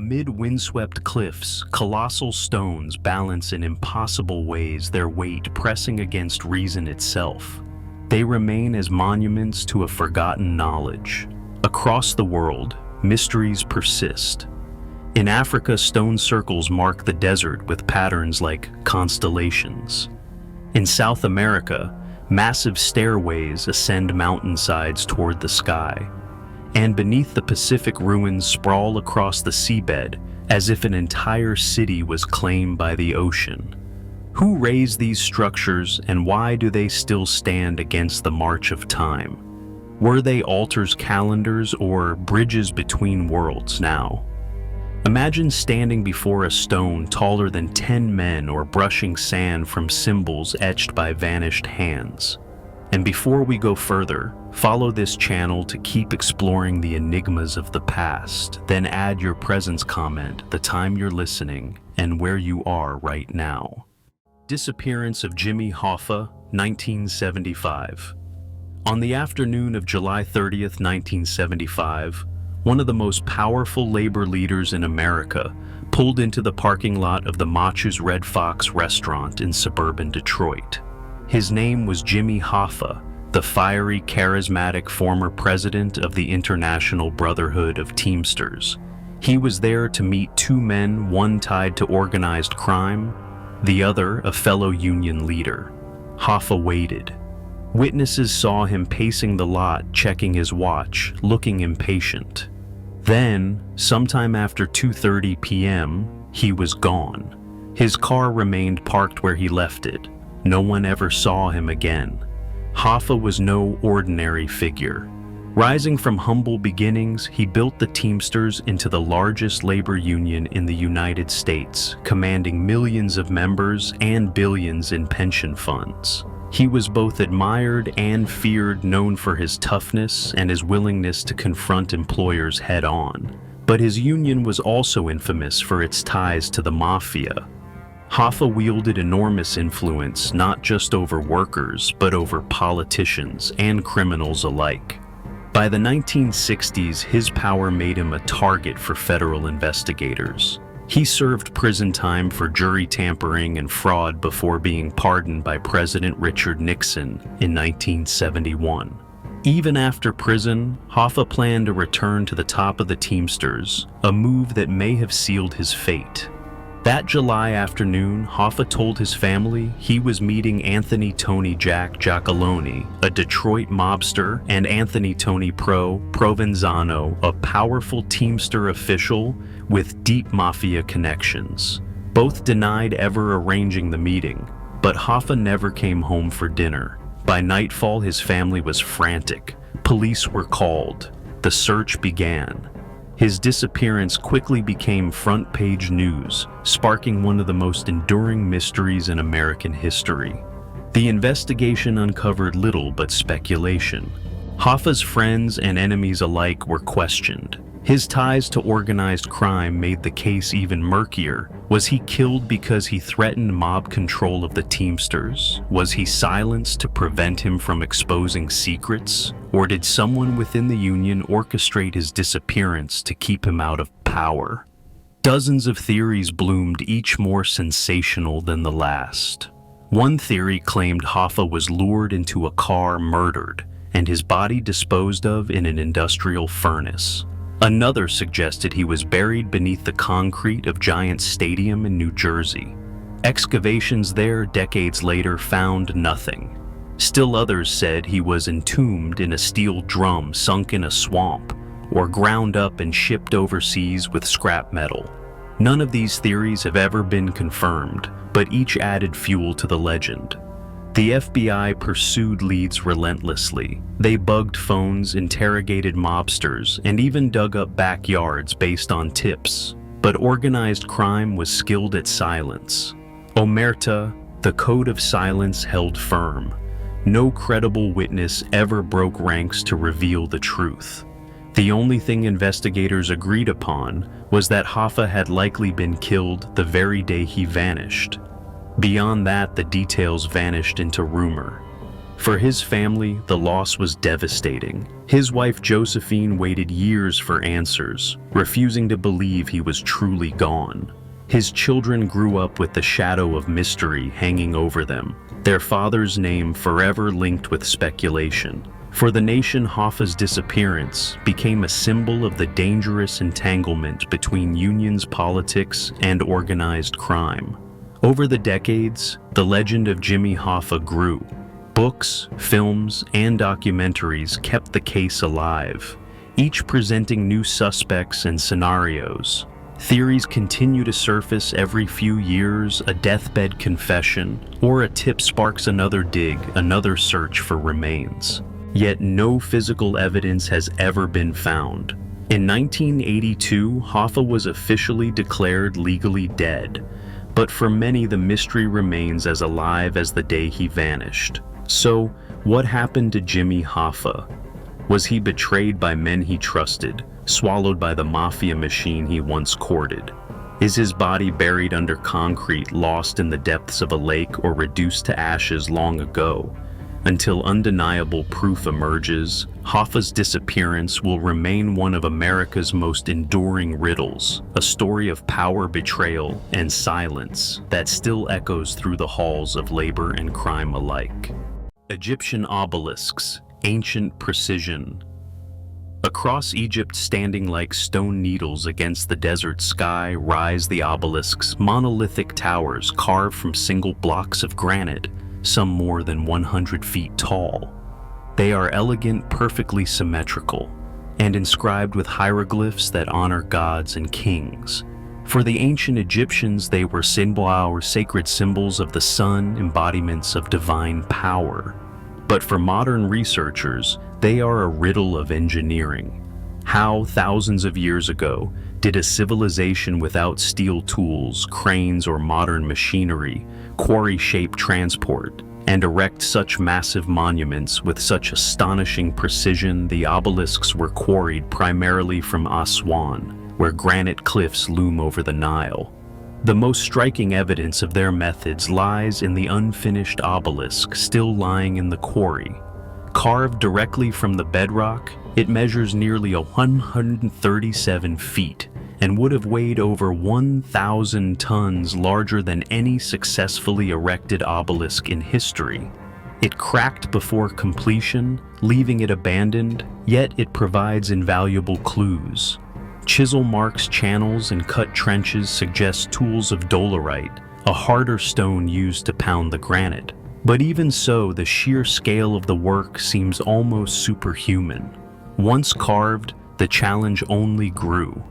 Amid windswept cliffs, colossal stones balance in impossible ways, their weight pressing against reason itself. They remain as monuments to a forgotten knowledge. Across the world, mysteries persist. In Africa, stone circles mark the desert with patterns like constellations. In South America, massive stairways ascend mountainsides toward the sky. And beneath the Pacific, ruins sprawl across the seabed as if an entire city was claimed by the ocean. Who raised these structures, and why do they still stand against the march of time? Were they altars, calendars, or bridges between worlds now? Imagine standing before a stone taller than 10 men, or brushing sand from symbols etched by vanished hands. And before we go further, follow this channel to keep exploring the enigmas of the past. Then add your presence comment, the time you're listening, and where you are right now. Disappearance of Jimmy Hoffa, 1975. On the afternoon of July 30th, 1975, one of the most powerful labor leaders in America pulled into the parking lot of the Machu's Red Fox restaurant in suburban Detroit. His name was Jimmy Hoffa, the fiery, charismatic former president of the International Brotherhood of Teamsters. He was there to meet two men, one tied to organized crime, the other a fellow union leader. Hoffa waited. Witnesses saw him pacing the lot, checking his watch, looking impatient. Then, sometime after 2:30 p.m., he was gone. His car remained parked where he left it. No one ever saw him again. Hoffa was no ordinary figure. Rising from humble beginnings, he built the Teamsters into the largest labor union in the United States, commanding millions of members and billions in pension funds. He was both admired and feared, known for his toughness and his willingness to confront employers head-on. But his union was also infamous for its ties to the mafia. Hoffa wielded enormous influence not just over workers, but over politicians and criminals alike. By the 1960s, his power made him a target for federal investigators. He served prison time for jury tampering and fraud before being pardoned by President Richard Nixon in 1971. Even after prison, Hoffa planned to return to the top of the Teamsters, a move that may have sealed his fate. That July afternoon, Hoffa told his family he was meeting Anthony Tony Jack Giacalone, a Detroit mobster, and Anthony Tony Provenzano, a powerful Teamster official with deep mafia connections. Both denied ever arranging the meeting, but Hoffa never came home for dinner. By nightfall, his family was frantic. Police were called. The search began. His disappearance quickly became front-page news, sparking one of the most enduring mysteries in American history. The investigation uncovered little but speculation. Hoffa's friends and enemies alike were questioned. His ties to organized crime made the case even murkier. Was he killed because he threatened mob control of the Teamsters? Was he silenced to prevent him from exposing secrets? Or did someone within the union orchestrate his disappearance to keep him out of power? Dozens of theories bloomed, each more sensational than the last. One theory claimed Hoffa was lured into a car, murdered, and his body disposed of in an industrial furnace. Another suggested he was buried beneath the concrete of Giants Stadium in New Jersey. Excavations there decades later found nothing. Still others said he was entombed in a steel drum sunk in a swamp, or ground up and shipped overseas with scrap metal. None of these theories have ever been confirmed, but each added fuel to the legend. The FBI pursued leads relentlessly. They bugged phones, interrogated mobsters, and even dug up backyards based on tips. But organized crime was skilled at silence. Omerta, the code of silence, held firm. No credible witness ever broke ranks to reveal the truth. The only thing investigators agreed upon was that Hoffa had likely been killed the very day he vanished. Beyond that, the details vanished into rumor. For his family, the loss was devastating. His wife Josephine waited years for answers, refusing to believe he was truly gone. His children grew up with the shadow of mystery hanging over them, their father's name forever linked with speculation. For the nation, Hoffa's disappearance became a symbol of the dangerous entanglement between unions politics and organized crime. Over the decades, the legend of Jimmy Hoffa grew. Books, films, and documentaries kept the case alive, each presenting new suspects and scenarios. Theories continue to surface every few years, a deathbed confession, or a tip sparks another dig, another search for remains. Yet no physical evidence has ever been found. In 1982, Hoffa was officially declared legally dead, but for many the mystery remains as alive as the day he vanished. So, what happened to Jimmy Hoffa? Was he betrayed by men he trusted, swallowed by the mafia machine he once courted? Is his body buried under concrete, lost in the depths of a lake, or reduced to ashes long ago? Until undeniable proof emerges, Hoffa's disappearance will remain one of America's most enduring riddles, a story of power, betrayal, and silence that still echoes through the halls of labor and crime alike. Egyptian obelisks, ancient precision. Across Egypt, standing like stone needles against the desert sky, rise the obelisks, monolithic towers carved from single blocks of granite, some more than 100 feet tall. They are elegant, perfectly symmetrical, and inscribed with hieroglyphs that honor gods and kings. For the ancient Egyptians, they were sacred symbols of the sun, embodiments of divine power. But for modern researchers, they are a riddle of engineering. How, thousands of years ago, did a civilization without steel tools, cranes, or modern machinery quarry-shape transport and erect such massive monuments with such astonishing precision? The obelisks were quarried primarily from Aswan, where granite cliffs loom over the Nile. The most striking evidence of their methods lies in the unfinished obelisk still lying in the quarry. Carved directly from the bedrock, it measures nearly 137 feet and would have weighed over 1,000 tons, larger than any successfully erected obelisk in history. It cracked before completion, leaving it abandoned, yet it provides invaluable clues. Chisel marks, channels, and cut trenches suggest tools of dolerite, a harder stone used to pound the granite. But even so, the sheer scale of the work seems almost superhuman. Once carved, the challenge only grew.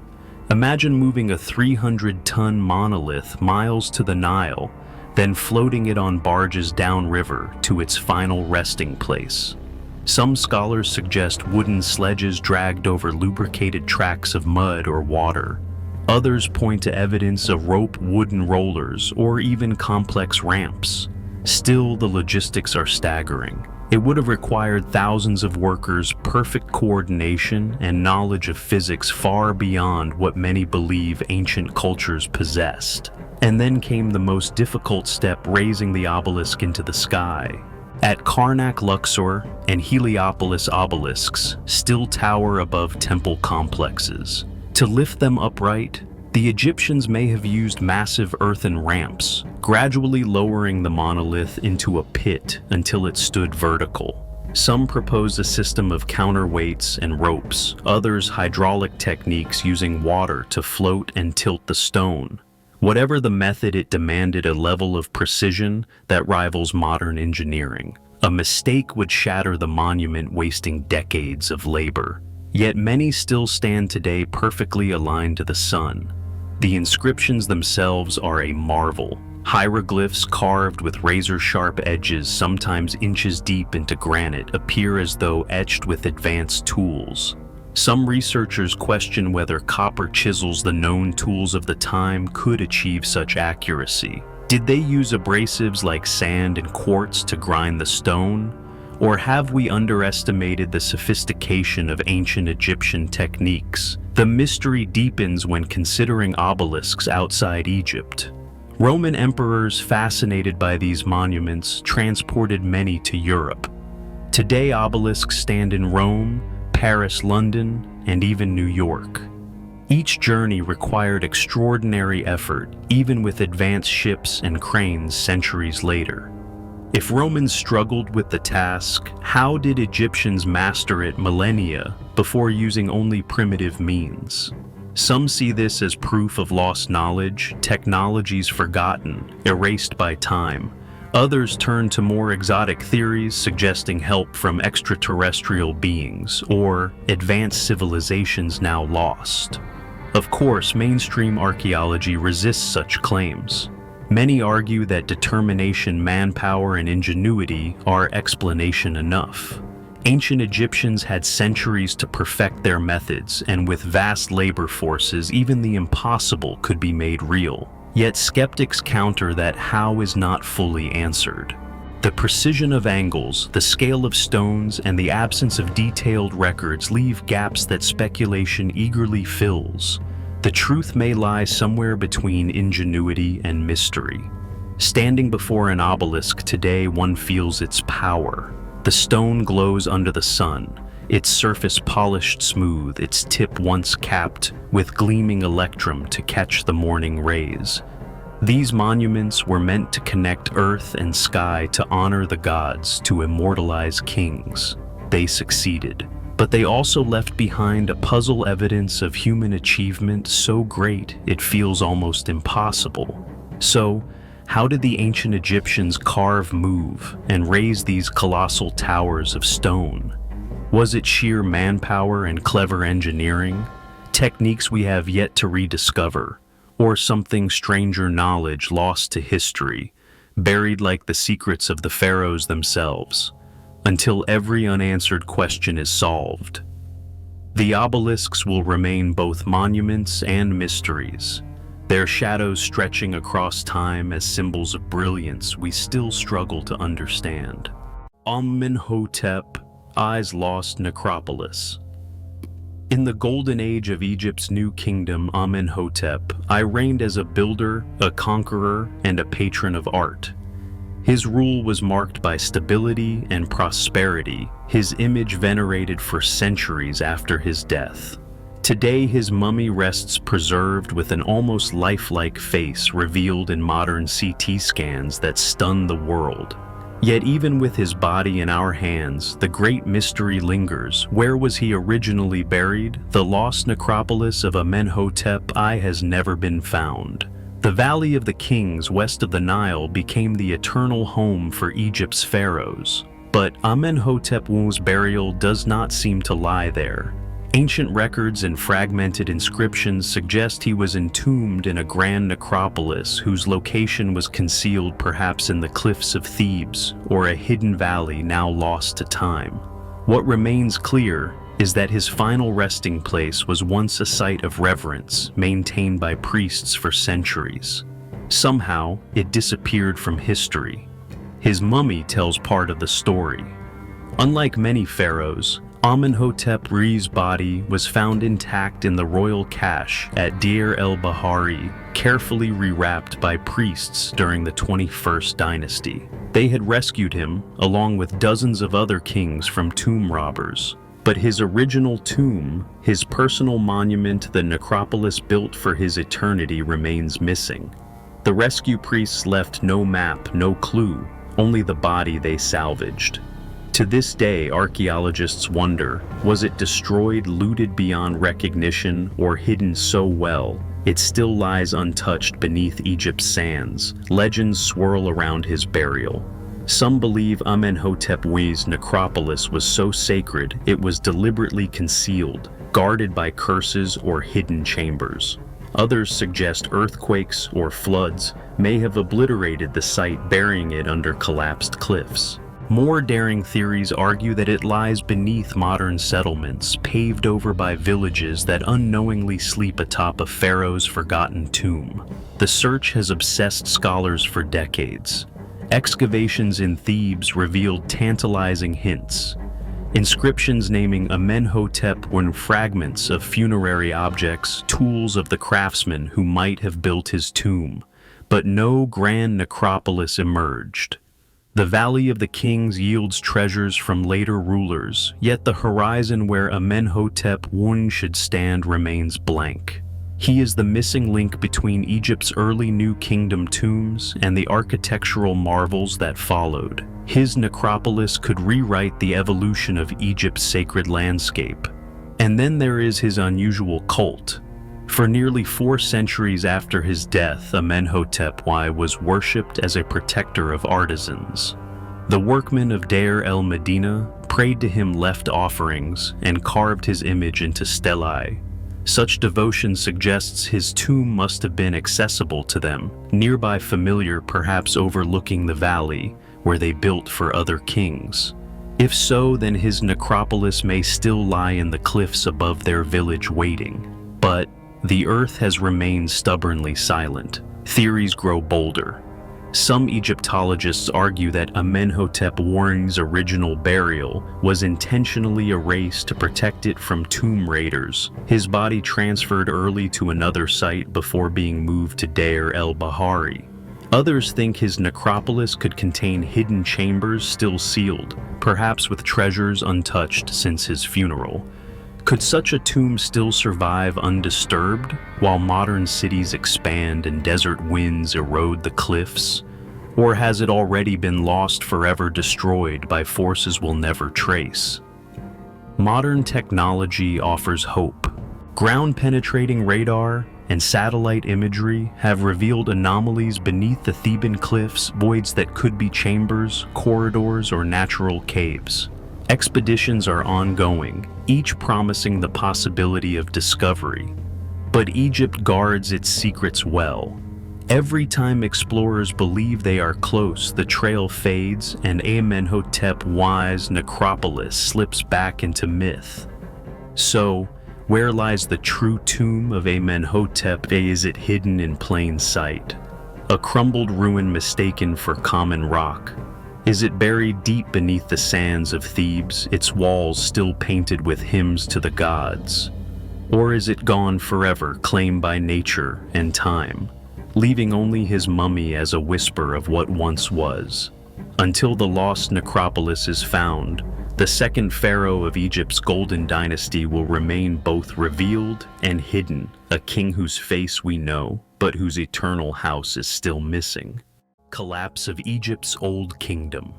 Imagine moving a 300-ton monolith miles to the Nile, then floating it on barges downriver to its final resting place. Some scholars suggest wooden sledges dragged over lubricated tracks of mud or water. Others point to evidence of rope, wooden rollers, or even complex ramps. Still, the logistics are staggering. It would have required thousands of workers, perfect coordination, and knowledge of physics far beyond what many believe ancient cultures possessed. And then came the most difficult step, raising the obelisk into the sky. At Karnak, Luxor, and Heliopolis, obelisks still tower above temple complexes. To lift them upright, the Egyptians may have used massive earthen ramps, gradually lowering the monolith into a pit until it stood vertical. Some propose a system of counterweights and ropes, others hydraulic techniques using water to float and tilt the stone. Whatever the method, it demanded a level of precision that rivals modern engineering. A mistake would shatter the monument, wasting decades of labor. Yet many still stand today perfectly aligned to the sun. The inscriptions themselves are a marvel. Hieroglyphs carved with razor-sharp edges, sometimes inches deep into granite, appear as though etched with advanced tools. Some researchers question whether copper chisels, the known tools of the time, could achieve such accuracy. Did they use abrasives like sand and quartz to grind the stone? Or have we underestimated the sophistication of ancient Egyptian techniques? The mystery deepens when considering obelisks outside Egypt. Roman emperors, fascinated by these monuments, transported many to Europe. Today, obelisks stand in Rome, Paris, London, and even New York. Each journey required extraordinary effort, even with advanced ships and cranes centuries later. If Romans struggled with the task, how did Egyptians master it millennia before using only primitive means? Some see this as proof of lost knowledge, technologies forgotten, erased by time. Others turn to more exotic theories suggesting help from extraterrestrial beings or advanced civilizations now lost. Of course, mainstream archaeology resists such claims. Many argue that determination, manpower, and ingenuity are explanation enough. Ancient Egyptians had centuries to perfect their methods, and with vast labor forces, even the impossible could be made real. Yet skeptics counter that how is not fully answered. The precision of angles, the scale of stones, and the absence of detailed records leave gaps that speculation eagerly fills. The truth may lie somewhere between ingenuity and mystery. Standing before an obelisk today, one feels its power. The stone glows under the sun, its surface polished smooth, its tip once capped with gleaming electrum to catch the morning rays. These monuments were meant to connect earth and sky, to honor the gods, to immortalize kings. They succeeded, but they also left behind a puzzle evidence of human achievement so great it feels almost impossible. So, how did the ancient Egyptians carve, move, and raise these colossal towers of stone? Was it sheer manpower and clever engineering, techniques we have yet to rediscover, or something stranger, knowledge lost to history, buried like the secrets of the pharaohs themselves, until every unanswered question is solved? The obelisks will remain both monuments and mysteries, their shadows stretching across time as symbols of brilliance we still struggle to understand. Amenhotep, Eyes Lost Necropolis. In the golden age of Egypt's new kingdom, Amenhotep, I reigned as a builder, a conqueror, and a patron of art. His rule was marked by stability and prosperity, his image venerated for centuries after his death. Today, his mummy rests preserved with an almost lifelike face revealed in modern CT scans that stun the world. Yet even with his body in our hands, the great mystery lingers. Where was he originally buried? The lost necropolis of Amenhotep I has never been found. The Valley of the Kings west of the Nile became the eternal home for Egypt's pharaohs. But Amenhotep's burial does not seem to lie there. Ancient records and fragmented inscriptions suggest he was entombed in a grand necropolis whose location was concealed perhaps in the cliffs of Thebes or a hidden valley now lost to time. What remains clear is that his final resting place was once a site of reverence maintained by priests for centuries. Somehow, it disappeared from history. His mummy tells part of the story. Unlike many pharaohs, Amenhotep's body was found intact in the royal cache at Deir el-Bahari, carefully rewrapped by priests during the 21st dynasty. They had rescued him, along with dozens of other kings, from tomb robbers. But his original tomb, his personal monument, the necropolis built for his eternity, remains missing. The rescue priests left no map, no clue, only the body they salvaged. To this day, archaeologists wonder, was it destroyed, looted beyond recognition, or hidden so well it still lies untouched beneath Egypt's sands? Legends swirl around his burial. Some believe Amenhotep's necropolis was so sacred it was deliberately concealed, guarded by curses or hidden chambers. Others suggest earthquakes or floods may have obliterated the site, burying it under collapsed cliffs. More daring theories argue that it lies beneath modern settlements, paved over by villages that unknowingly sleep atop a pharaoh's forgotten tomb. The search has obsessed scholars for decades. Excavations in Thebes revealed tantalizing hints. Inscriptions naming Amenhotep were fragments of funerary objects, tools of the craftsmen who might have built his tomb. But no grand necropolis emerged. The Valley of the Kings yields treasures from later rulers, yet the horizon where Amenhotep I should stand remains blank. He is the missing link between Egypt's early New Kingdom tombs and the architectural marvels that followed. His necropolis could rewrite the evolution of Egypt's sacred landscape. And then there is his unusual cult. For nearly 4 centuries after his death, Amenhotep I was worshipped as a protector of artisans. The workmen of Deir el-Medina prayed to him, left offerings, and carved his image into stelae. Such devotion suggests his tomb must have been accessible to them, nearby, familiar, perhaps overlooking the valley where they built for other kings. If so, then his necropolis may still lie in the cliffs above their village waiting. But the earth has remained stubbornly silent. Theories grow bolder. Some Egyptologists argue that Amenhotep I's original burial was intentionally erased to protect it from tomb raiders, his body transferred early to another site before being moved to Deir el-Bahari. Others think his necropolis could contain hidden chambers still sealed, perhaps with treasures untouched since his funeral. Could such a tomb still survive undisturbed while modern cities expand and desert winds erode the cliffs? Or has it already been lost, forever destroyed by forces we'll never trace? Modern technology offers hope. Ground-penetrating radar and satellite imagery have revealed anomalies beneath the Theban cliffs, voids that could be chambers, corridors, or natural caves. Expeditions are ongoing, each promising the possibility of discovery. But Egypt guards its secrets well. Every time explorers believe they are close, the trail fades and Amenhotep I's necropolis slips back into myth. So, where lies the true tomb of Amenhotep? Is it hidden in plain sight? A crumbled ruin mistaken for common rock? Is it buried deep beneath the sands of Thebes, its walls still painted with hymns to the gods? Or is it gone forever, claimed by nature and time, leaving only his mummy as a whisper of what once was? Until the lost necropolis is found, the second pharaoh of Egypt's golden dynasty will remain both revealed and hidden, a king whose face we know, but whose eternal house is still missing. Collapse of Egypt's Old Kingdom.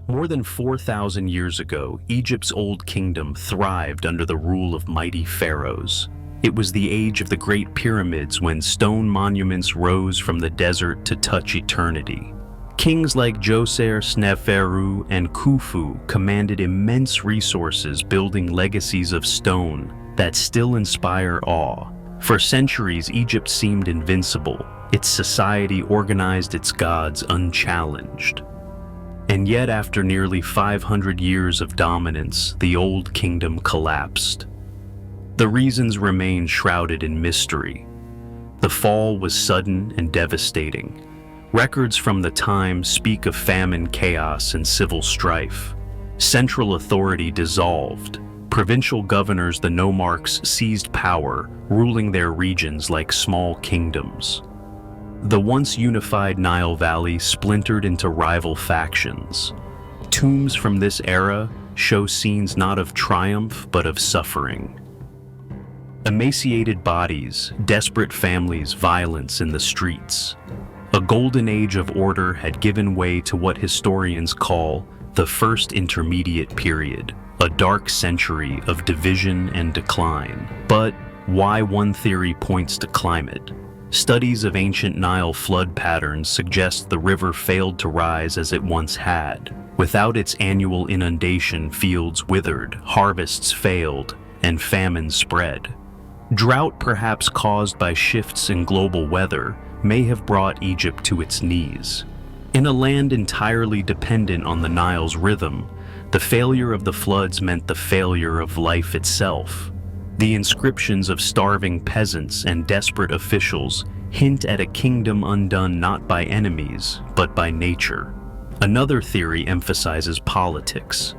More than 4,000 years ago, Egypt's Old Kingdom thrived under the rule of mighty pharaohs. It was the age of the Great Pyramids, when stone monuments rose from the desert to touch eternity. Kings like Djoser, Sneferu, and Khufu commanded immense resources, building legacies of stone that still inspire awe. For centuries, Egypt seemed invincible. Its society organized its gods unchallenged. And yet, after nearly 500 years of dominance, the Old Kingdom collapsed. The reasons remain shrouded in mystery. The fall was sudden and devastating. Records from the time speak of famine, chaos, and civil strife. Central authority dissolved. Provincial governors, the nomarchs, seized power, ruling their regions like small kingdoms. The once unified Nile Valley splintered into rival factions. Tombs from this era show scenes not of triumph but of suffering. Emaciated bodies, desperate families, violence in the streets. A golden age of order had given way to what historians call the First Intermediate Period, a dark century of division and decline. But why? One theory points to climate. Studies of ancient Nile flood patterns suggest the river failed to rise as it once had. Without its annual inundation, fields withered, harvests failed, and famine spread. Drought, perhaps caused by shifts in global weather, may have brought Egypt to its knees. In a land entirely dependent on the Nile's rhythm, the failure of the floods meant the failure of life itself. The inscriptions of starving peasants and desperate officials hint at a kingdom undone not by enemies, but by nature. Another theory emphasizes politics.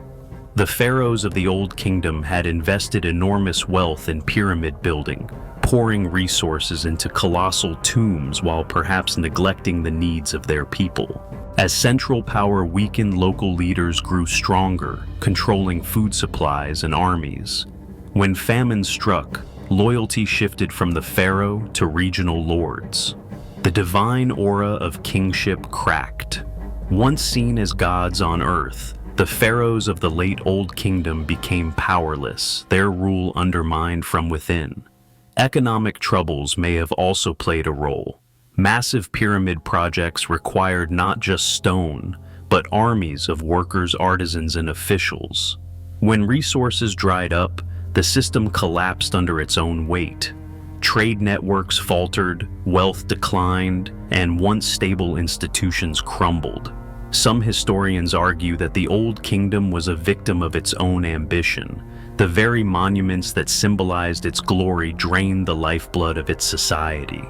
The pharaohs of the Old Kingdom had invested enormous wealth in pyramid building, pouring resources into colossal tombs while perhaps neglecting the needs of their people. As central power weakened, local leaders grew stronger, controlling food supplies and armies. When famine struck, loyalty shifted from the pharaoh to regional lords. The divine aura of kingship cracked. Once seen as gods on earth, the pharaohs of the late Old Kingdom became powerless, their rule undermined from within. Economic troubles may have also played a role. Massive pyramid projects required not just stone, but armies of workers, artisans, and officials. When resources dried up, the system collapsed under its own weight. Trade networks faltered, wealth declined, and once stable institutions crumbled. Some historians argue that the Old Kingdom was a victim of its own ambition. The very monuments that symbolized its glory drained the lifeblood of its society.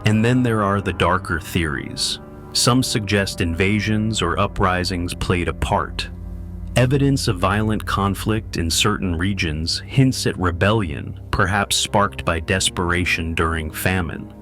And then there are the darker theories. Some suggest invasions or uprisings played a part. Evidence of violent conflict in certain regions hints at rebellion, perhaps sparked by desperation during famine.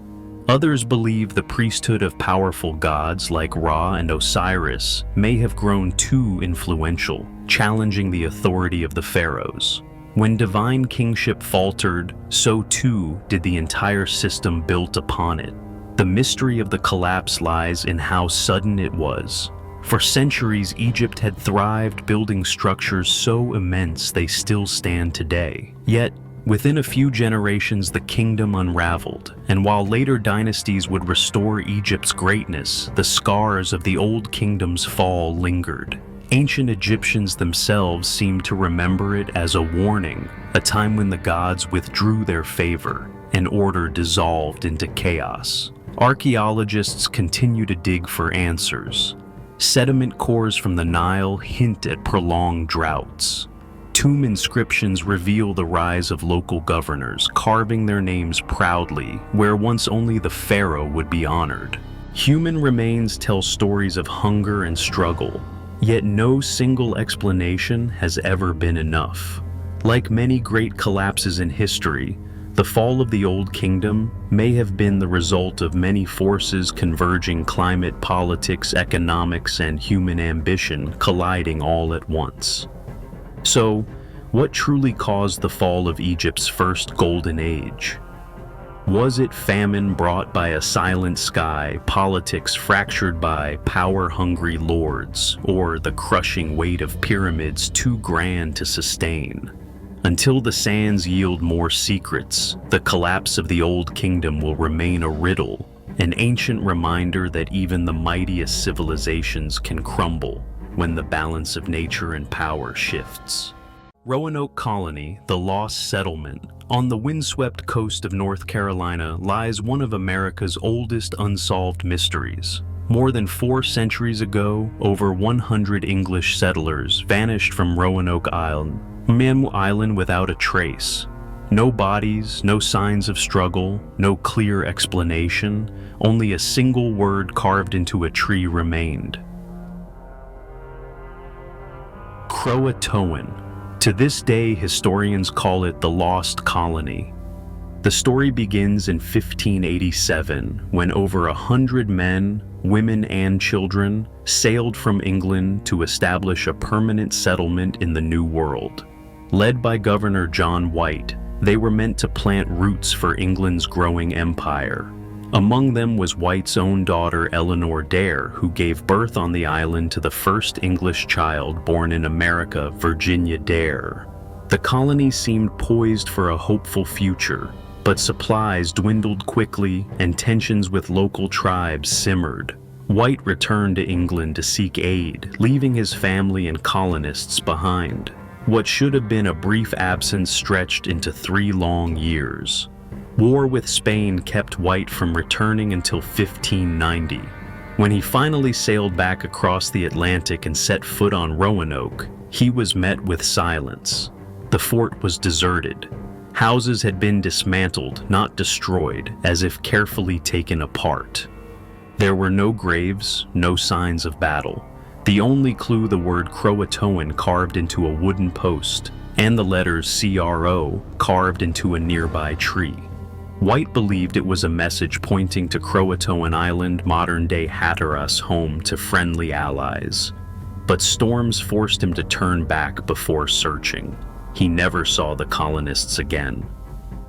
Others believe the priesthood of powerful gods like Ra and Osiris may have grown too influential, challenging the authority of the pharaohs. When divine kingship faltered, so too did the entire system built upon it. The mystery of the collapse lies in how sudden it was. For centuries, Egypt had thrived, building structures so immense they still stand today. Yet, within a few generations, the kingdom unraveled, and while later dynasties would restore Egypt's greatness, the scars of the Old Kingdom's fall lingered. Ancient Egyptians themselves seemed to remember it as a warning, a time when the gods withdrew their favor, and order dissolved into chaos. Archaeologists continue to dig for answers. Sediment cores from the Nile hint at prolonged droughts. Tomb inscriptions reveal the rise of local governors, carving their names proudly, where once only the pharaoh would be honored. Human remains tell stories of hunger and struggle, yet no single explanation has ever been enough. Like many great collapses in history, the fall of the Old Kingdom may have been the result of many forces converging: climate, politics, economics, and human ambition colliding all at once. So, what truly caused the fall of Egypt's first golden age? Was it famine brought by a silent sky, politics fractured by power-hungry lords, or the crushing weight of pyramids too grand to sustain? Until the sands yield more secrets, the collapse of the Old Kingdom will remain a riddle, an ancient reminder that even the mightiest civilizations can crumble when the balance of nature and power shifts. Roanoke Colony, the lost settlement, on the windswept coast of North Carolina lies one of America's oldest unsolved mysteries. More than 4 centuries ago, over 100 English settlers vanished from Roanoke Island without a trace. No bodies, no signs of struggle, no clear explanation, only a single word carved into a tree remained: Croatoan. To this day, historians call it the Lost Colony. The story begins in 1587, when over 100 men, women, and children sailed from England to establish a permanent settlement in the New World. Led by Governor John White, they were meant to plant roots for England's growing empire. Among them was White's own daughter Eleanor Dare, who gave birth on the island to the first English child born in America, Virginia Dare. The colony seemed poised for a hopeful future, but supplies dwindled quickly and tensions with local tribes simmered. White returned to England to seek aid, leaving his family and colonists behind. What should have been a brief absence stretched into 3 long years. War with Spain kept White from returning until 1590. When he finally sailed back across the Atlantic and set foot on Roanoke, he was met with silence. The fort was deserted. Houses had been dismantled, not destroyed, as if carefully taken apart. There were no graves, no signs of battle. The only clue, the word Croatoan carved into a wooden post, and the letters CRO carved into a nearby tree. White believed it was a message pointing to Croatoan Island, modern-day Hatteras, home to friendly allies. But storms forced him to turn back before searching. He never saw the colonists again.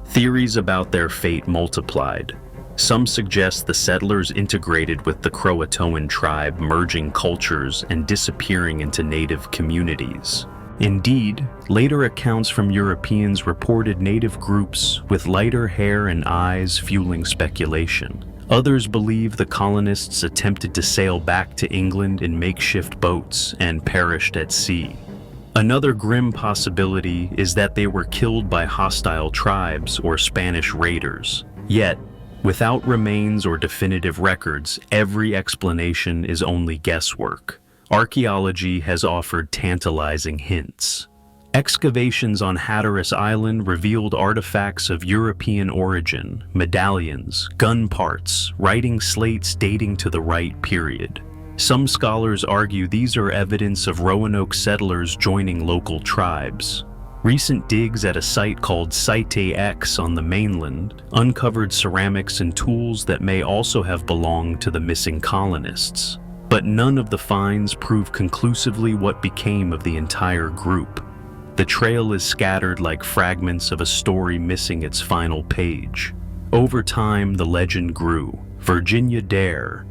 Theories about their fate multiplied. Some suggest the settlers integrated with the Croatoan tribe, merging cultures and disappearing into native communities. Indeed, later accounts from Europeans reported native groups with lighter hair and eyes, fueling speculation. Others believe the colonists attempted to sail back to England in makeshift boats and perished at sea. Another grim possibility is that they were killed by hostile tribes or Spanish raiders. Yet, without remains or definitive records, every explanation is only guesswork. Archaeology has offered tantalizing hints. Excavations on Hatteras Island revealed artifacts of European origin, medallions, gun parts, writing slates dating to the right period. Some scholars argue these are evidence of Roanoke settlers joining local tribes. Recent digs at a site called Site X on the mainland uncovered ceramics and tools that may also have belonged to the missing colonists. But none of the finds prove conclusively what became of the entire group. The trail is scattered like fragments of a story missing its final page. Over time, the legend grew. Virginia Dare,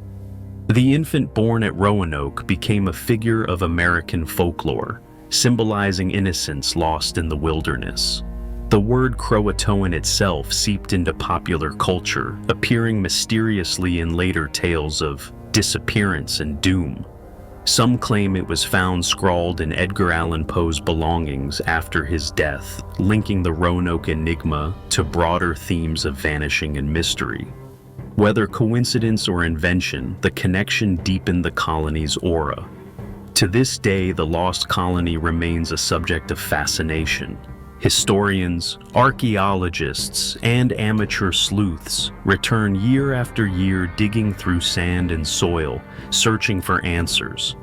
the infant born at Roanoke, became a figure of American folklore, symbolizing innocence lost in the wilderness. The word Croatoan itself seeped into popular culture, appearing mysteriously in later tales of disappearance and doom. Some claim it was found scrawled in Edgar Allan Poe's belongings after his death, linking the Roanoke enigma to broader themes of vanishing and mystery. Whether coincidence or invention, the connection deepened the colony's aura. To this day, the lost colony remains a subject of fascination. Historians, archaeologists, and amateur sleuths return year after year, digging through sand and soil, searching for answers.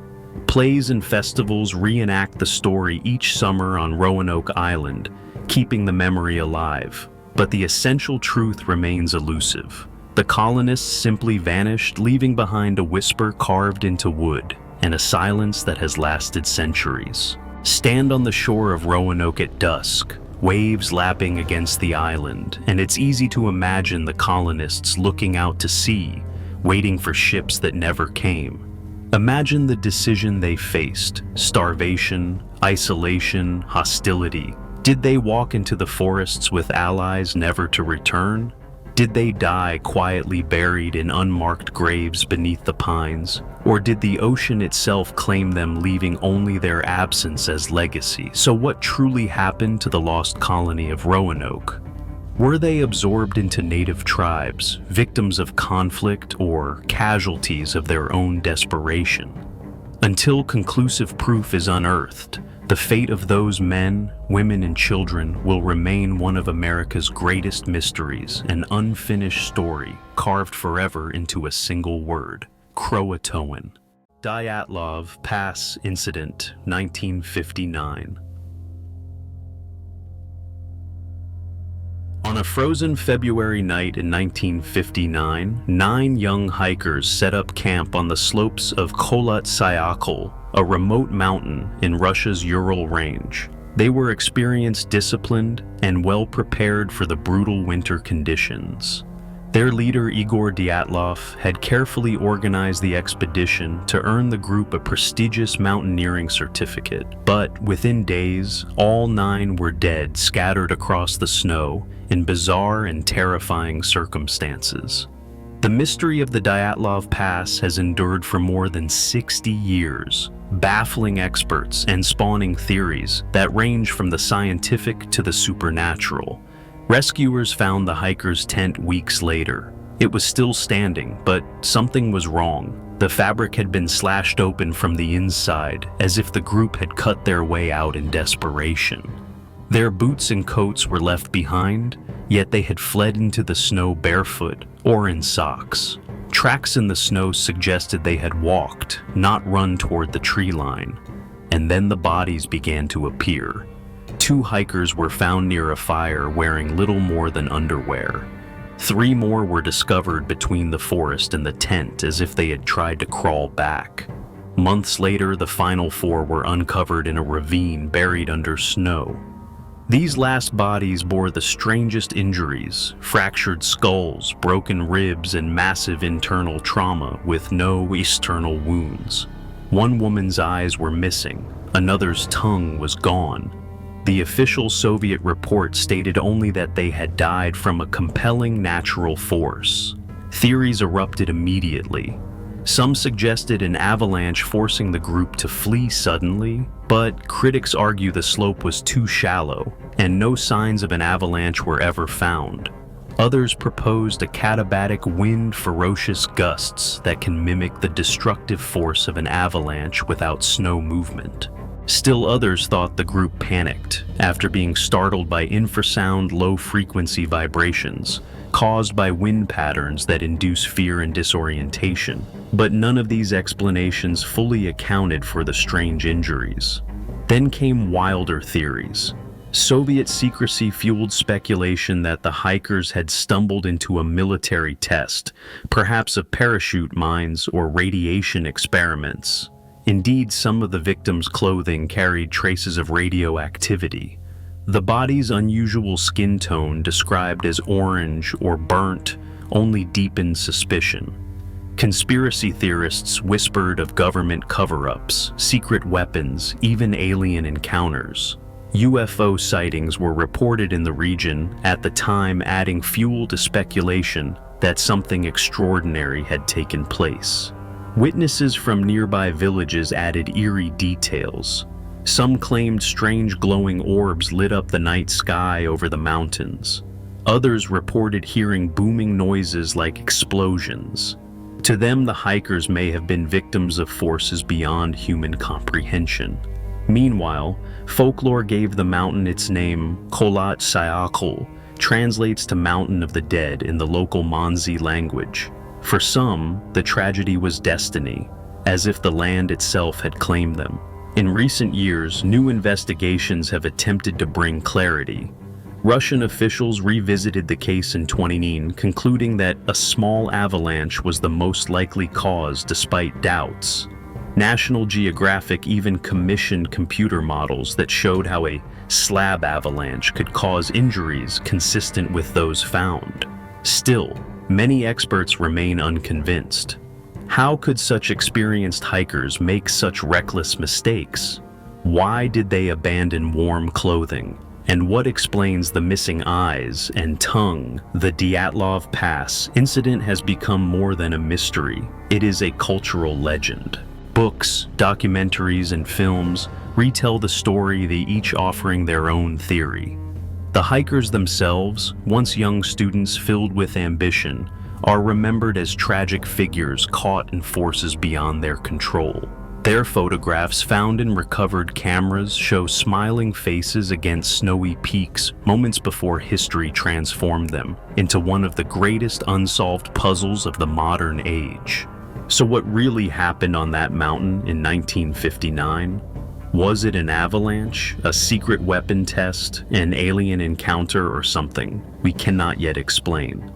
Plays and festivals reenact the story each summer on Roanoke Island, keeping the memory alive. But the essential truth remains elusive. The colonists simply vanished, leaving behind a whisper carved into wood and a silence that has lasted centuries. Stand on the shore of Roanoke at dusk, waves lapping against the island, and it's easy to imagine the colonists looking out to sea, waiting for ships that never came. Imagine the decision they faced: starvation, isolation, hostility. Did they walk into the forests with allies never to return? Did they die quietly buried in unmarked graves beneath the pines? Or did the ocean itself claim them, leaving only their absence as legacy? So what truly happened to the lost colony of Roanoke? Were they absorbed into native tribes, victims of conflict, or casualties of their own desperation? Until conclusive proof is unearthed, the fate of those men, women, and children will remain one of America's greatest mysteries, an unfinished story carved forever into a single word: Croatoan. DYATLOV Pass Incident, 1959. On a frozen February night in 1959, 9 young hikers set up camp on the slopes of Kholat Syakhl, a remote mountain in Russia's Ural range. They were experienced, disciplined, and well prepared for the brutal winter conditions. Their leader, Igor Dyatlov, had carefully organized the expedition to earn the group a prestigious mountaineering certificate. But within days, all 9 were dead, scattered across the snow in bizarre and terrifying circumstances. The mystery of the Dyatlov Pass has endured for more than 60 years, baffling experts and spawning theories that range from the scientific to the supernatural. Rescuers found the hikers' tent weeks later. It was still standing, but something was wrong. The fabric had been slashed open from the inside, as if the group had cut their way out in desperation. Their boots and coats were left behind, yet they had fled into the snow barefoot or in socks. Tracks in the snow suggested they had walked, not run toward the tree line. And then the bodies began to appear. 2 hikers were found near a fire wearing little more than underwear. 3 more were discovered between the forest and the tent as if they had tried to crawl back. Months later, the final 4 were uncovered in a ravine buried under snow. These last bodies bore the strangest injuries: fractured skulls, broken ribs, and massive internal trauma with no external wounds. One woman's eyes were missing, another's tongue was gone. The official Soviet report stated only that they had died from a compelling natural force. Theories erupted immediately. Some suggested an avalanche forcing the group to flee suddenly, but critics argue the slope was too shallow, and no signs of an avalanche were ever found. Others proposed a katabatic wind, ferocious gusts that can mimic the destructive force of an avalanche without snow movement. Still others thought the group panicked after being startled by infrasound low-frequency vibrations caused by wind patterns that induce fear and disorientation. But none of these explanations fully accounted for the strange injuries. Then came wilder theories. Soviet secrecy fueled speculation that the hikers had stumbled into a military test, perhaps of parachute mines or radiation experiments. Indeed, some of the victims' clothing carried traces of radioactivity. The body's unusual skin tone, described as orange or burnt, only deepened suspicion. Conspiracy theorists whispered of government cover-ups, secret weapons, even alien encounters. UFO sightings were reported in the region at the time, adding fuel to speculation that something extraordinary had taken place. Witnesses from nearby villages added eerie details. Some claimed strange glowing orbs lit up the night sky over the mountains. Others reported hearing booming noises like explosions. To them, the hikers may have been victims of forces beyond human comprehension. Meanwhile, folklore gave the mountain its name. Kholat Syakhl translates to Mountain of the Dead in the local Manzi language. For some, the tragedy was destiny, as if the land itself had claimed them. In recent years, new investigations have attempted to bring clarity. Russian officials revisited the case in 2019, concluding that a small avalanche was the most likely cause despite doubts. National Geographic even commissioned computer models that showed how a slab avalanche could cause injuries consistent with those found. Still, many experts remain unconvinced. How could such experienced hikers make such reckless mistakes? Why did they abandon warm clothing? And what explains the missing eyes and tongue? The Dyatlov Pass incident has become more than a mystery. It is a cultural legend. Books, documentaries, and films retell the story, they each offering their own theory. The hikers themselves, once young students filled with ambition, are remembered as tragic figures caught in forces beyond their control. Their photographs found in recovered cameras show smiling faces against snowy peaks moments before history transformed them into one of the greatest unsolved puzzles of the modern age. So what really happened on that mountain in 1959? Was it an avalanche, a secret weapon test, an alien encounter, or something we cannot yet explain?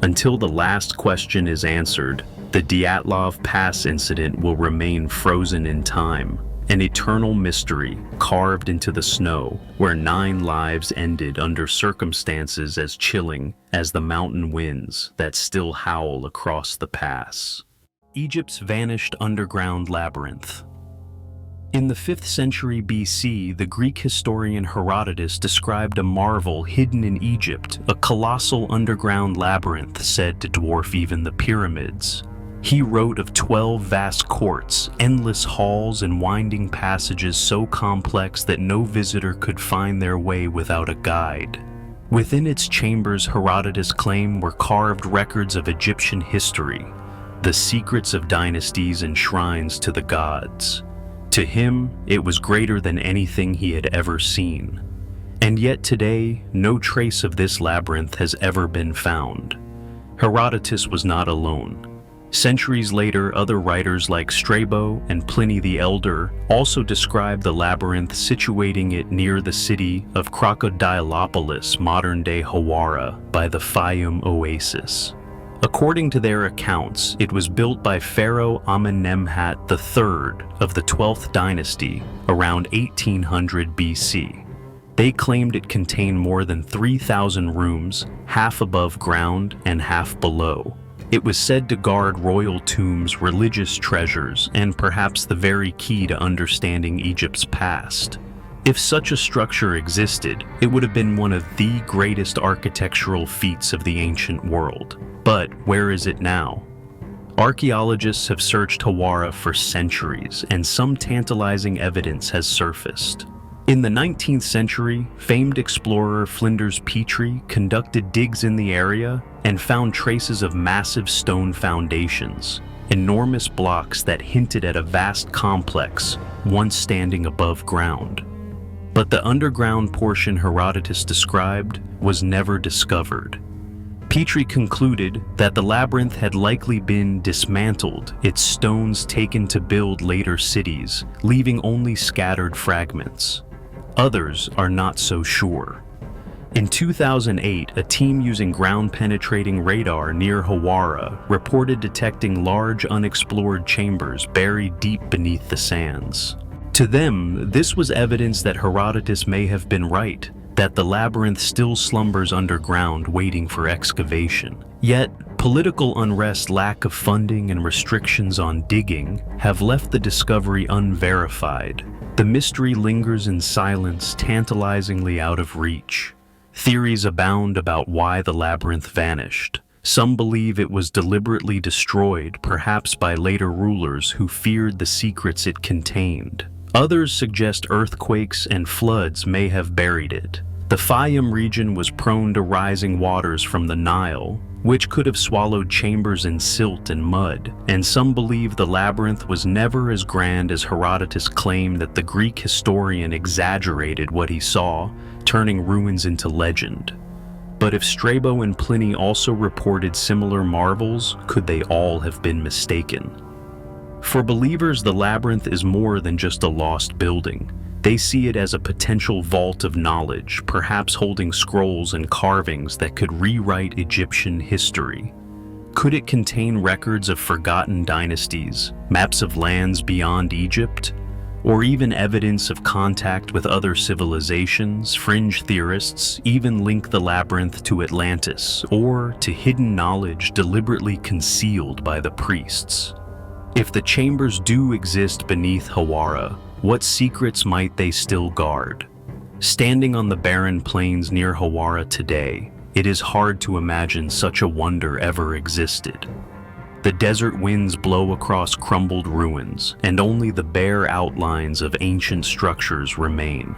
Until the last question is answered, the Dyatlov Pass incident will remain frozen in time, an eternal mystery carved into the snow, where 9 lives ended under circumstances as chilling as the mountain winds that still howl across the pass. Egypt's vanished underground labyrinth. In the 5th century BC, the Greek historian Herodotus described a marvel hidden in Egypt, a colossal underground labyrinth said to dwarf even the pyramids. He wrote of 12 vast courts, endless halls, and winding passages so complex that no visitor could find their way without a guide. Within its chambers, Herodotus claimed, were carved records of Egyptian history, the secrets of dynasties and shrines to the gods. To him, it was greater than anything he had ever seen. And yet today, no trace of this labyrinth has ever been found. Herodotus was not alone. Centuries later, other writers like Strabo and Pliny the Elder also describe the labyrinth, situating it near the city of Crocodilopolis, modern-day Hawara, by the Fayum oasis. According to their accounts, it was built by Pharaoh Amenemhat III of the 12th dynasty around 1800 BC. They claimed it contained more than 3,000 rooms, half above ground and half below. It was said to guard royal tombs, religious treasures, and perhaps the very key to understanding Egypt's past. If such a structure existed, it would have been one of the greatest architectural feats of the ancient world. But where is it now? Archaeologists have searched Hawara for centuries, and some tantalizing evidence has surfaced. In the 19th century, famed explorer Flinders Petrie conducted digs in the area and found traces of massive stone foundations, enormous blocks that hinted at a vast complex once standing above ground. But the underground portion Herodotus described was never discovered. Petrie concluded that the labyrinth had likely been dismantled, its stones taken to build later cities, leaving only scattered fragments. Others are not so sure. In 2008, a team using ground-penetrating radar near Hawara reported detecting large unexplored chambers buried deep beneath the sands. To them, this was evidence that Herodotus may have been right, that the labyrinth still slumbers underground waiting for excavation. Yet, political unrest, lack of funding, and restrictions on digging have left the discovery unverified. The mystery lingers in silence, tantalizingly out of reach. Theories abound about why the labyrinth vanished. Some believe it was deliberately destroyed, perhaps by later rulers who feared the secrets it contained. Others suggest earthquakes and floods may have buried it. The Fayum region was prone to rising waters from the Nile, which could have swallowed chambers in silt and mud, and some believe the labyrinth was never as grand as Herodotus claimed, that the Greek historian exaggerated what he saw, turning ruins into legend. But if Strabo and Pliny also reported similar marvels, could they all have been mistaken? For believers, the labyrinth is more than just a lost building. They see it as a potential vault of knowledge, perhaps holding scrolls and carvings that could rewrite Egyptian history. Could it contain records of forgotten dynasties, maps of lands beyond Egypt, or even evidence of contact with other civilizations? Fringe theorists even link the labyrinth to Atlantis, or to hidden knowledge deliberately concealed by the priests. If the chambers do exist beneath Hawara, what secrets might they still guard? Standing on the barren plains near Hawara today, it is hard to imagine such a wonder ever existed. The desert winds blow across crumbled ruins, and only the bare outlines of ancient structures remain.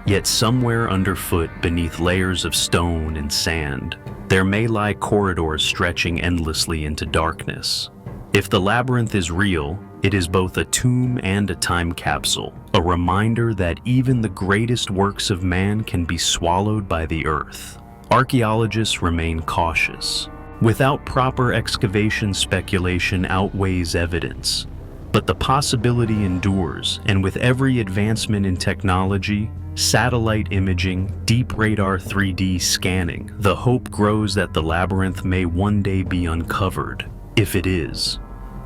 Yet somewhere underfoot, beneath layers of stone and sand, there may lie corridors stretching endlessly into darkness. If the labyrinth is real, it is both a tomb and a time capsule, a reminder that even the greatest works of man can be swallowed by the earth. Archaeologists remain cautious. Without proper excavation, speculation outweighs evidence. But the possibility endures, and with every advancement in technology, satellite imaging, deep radar 3D scanning, the hope grows that the labyrinth may one day be uncovered. If it is,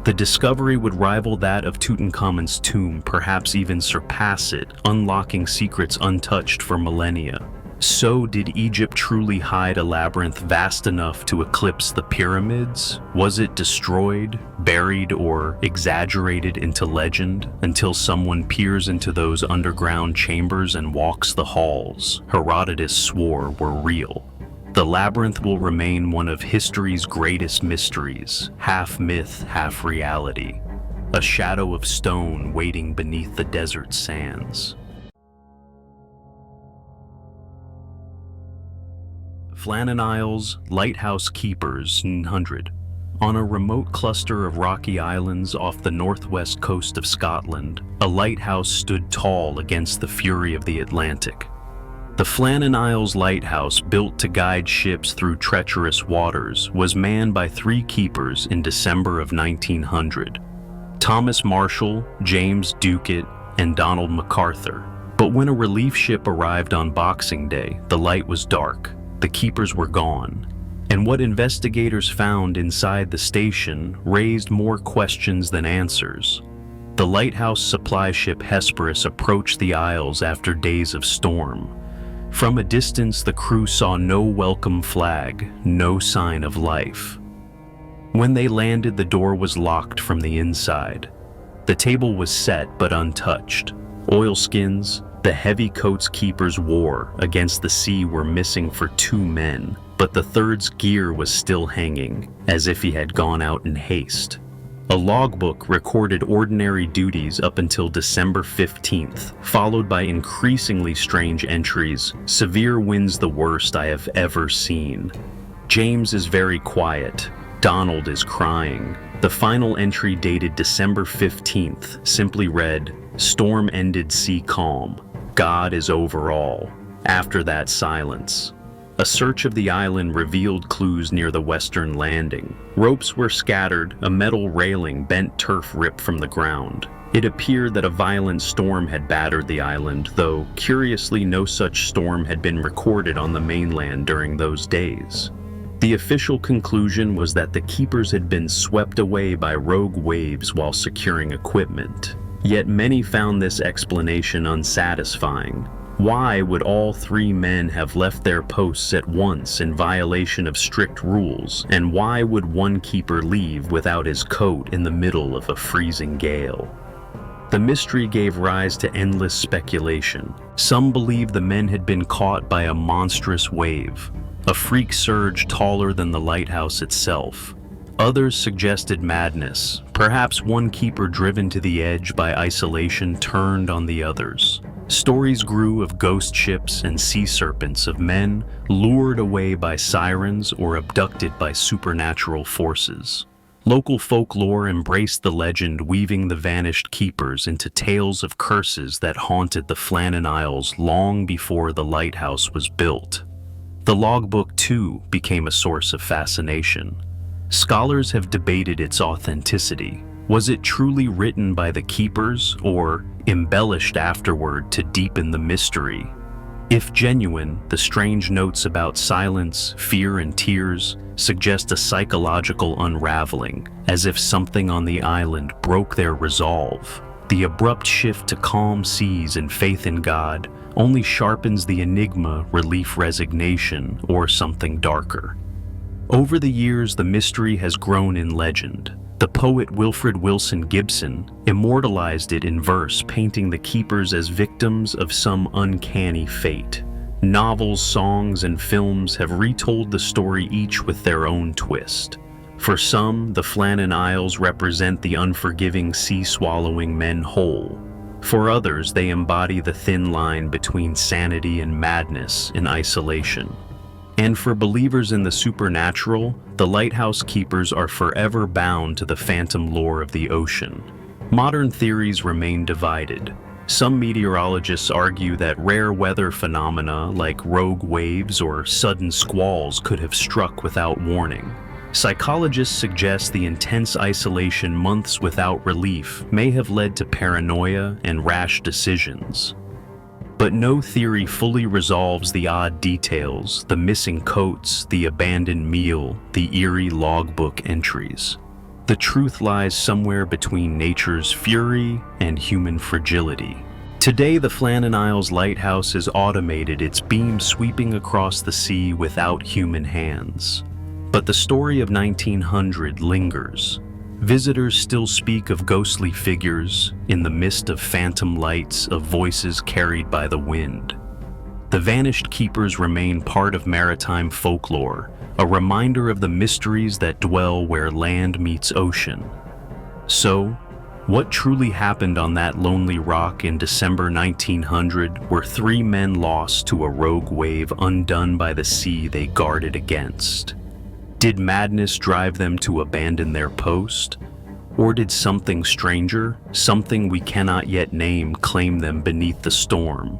the discovery would rival that of Tutankhamun's tomb, perhaps even surpass it, unlocking secrets untouched for millennia. So, did Egypt truly hide a labyrinth vast enough to eclipse the pyramids? Was it destroyed, buried, or exaggerated into legend until someone peers into those underground chambers and walks the halls Herodotus swore were real? The labyrinth will remain one of history's greatest mysteries, half myth, half reality. A shadow of stone waiting beneath the desert sands. Flannan Isles, Lighthouse Keepers, 900. On a remote cluster of rocky islands off the northwest coast of Scotland, a lighthouse stood tall against the fury of the Atlantic. The FLANNAN Isles lighthouse, built to guide ships through treacherous waters, was manned by 3 keepers in December of 1900. Thomas Marshall, James Ducat, and Donald MacArthur. But when a relief ship arrived on Boxing Day, the light was dark, the keepers were gone, and what investigators found inside the station raised more questions than answers. The lighthouse supply ship Hesperus approached the Isles after days of storm. From a distance, the crew saw no welcome flag, no sign of life. When they landed, the door was locked from the inside. The table was set but untouched. Oilskins, the heavy coats keepers wore against the sea, were missing for 2 men, but the third's gear was still hanging, as if he had gone out in haste. A logbook recorded ordinary duties up until December 15th, followed by increasingly strange entries. Severe winds, the worst I have ever seen. James is very quiet. Donald is crying. The final entry, dated December 15th, simply read, "Storm ended, sea calm. God is over all." After that, silence. A search of the island revealed clues near the western landing. Ropes were scattered, a metal railing, bent turf ripped from the ground. It appeared that a violent storm had battered the island, though, curiously, no such storm had been recorded on the mainland during those days. The official conclusion was that the keepers had been swept away by rogue waves while securing equipment. Yet many found this explanation unsatisfying. Why would all 3 men have left their posts at once in violation of strict rules, and why would one keeper leave without his coat in the middle of a freezing gale? The mystery gave rise to endless speculation. Some believed the men had been caught by a monstrous wave, a freak surge taller than the lighthouse itself. Others suggested madness. Perhaps one keeper, driven to the edge by isolation, turned on the others. Stories grew of ghost ships and sea serpents, of men lured away by sirens or abducted by supernatural forces. Local folklore embraced the legend, weaving the vanished keepers into tales of curses that haunted the FLANNAN Isles long before the lighthouse was built. The logbook, too, became a source of fascination. Scholars have debated its authenticity. Was it truly written by the keepers, or embellished afterward to deepen the mystery? If genuine, the strange notes about silence, fear, and tears suggest a psychological unraveling, as if something on the island broke their resolve. The abrupt shift to calm seas and faith in God only sharpens the enigma: relief, resignation, or something darker. Over the years, the mystery has grown in legend. The poet Wilfred Wilson Gibson immortalized it in verse, painting the keepers as victims of some uncanny fate. Novels, songs, and films have retold the story, each with their own twist. For some, the FLANNAN Isles represent the unforgiving sea swallowing men whole. For others, they embody the thin line between sanity and madness in isolation. And for believers in the supernatural, the lighthouse keepers are forever bound to the phantom lore of the ocean. Modern theories remain divided. Some meteorologists argue that rare weather phenomena like rogue waves or sudden squalls could have struck without warning. Psychologists suggest the intense isolation, months without relief, may have led to paranoia and rash decisions. But no theory fully resolves the odd details: the missing coats, the abandoned meal, the eerie logbook entries. The truth lies somewhere between nature's fury and human fragility. Today, the FLANNAN Isles lighthouse is automated, its beams sweeping across the sea without human hands. But the story of 1900 lingers. Visitors still speak of ghostly figures in the mist of phantom lights, of voices carried by the wind. The vanished keepers remain part of maritime folklore, a reminder of the mysteries that dwell where land meets ocean. So, what truly happened on that lonely rock in December 1900? Were 3 men lost to a rogue wave, undone by the sea they guarded against? Did madness drive them to abandon their post? Or did something stranger, something we cannot yet name, claim them beneath the storm?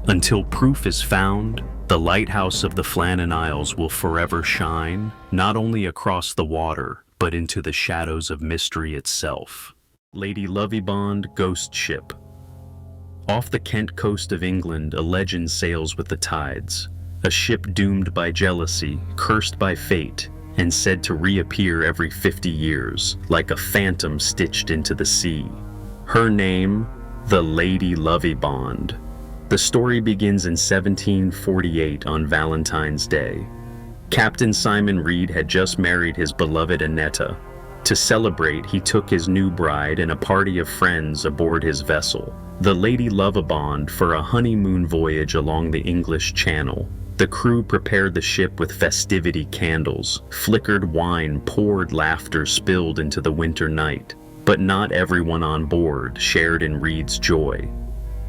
Until proof is found, the lighthouse of the Flannan Isles will forever shine, not only across the water, but into the shadows of mystery itself. Lady Lovibond Ghost Ship. Off the Kent coast of England, a legend sails with the tides. A ship doomed by jealousy, cursed by fate, and said to reappear every 50 years, like a phantom stitched into the sea. Her name, the Lady Lovibond. The story begins in 1748 on Valentine's Day. Captain Simon Reed had just married his beloved Annetta. To celebrate, he took his new bride and a party of friends aboard his vessel, the Lady Lovibond, for a honeymoon voyage along the English Channel. The crew prepared the ship with festivity candles, flickered wine, poured laughter spilled into the winter night. But not everyone on board shared in Reed's joy.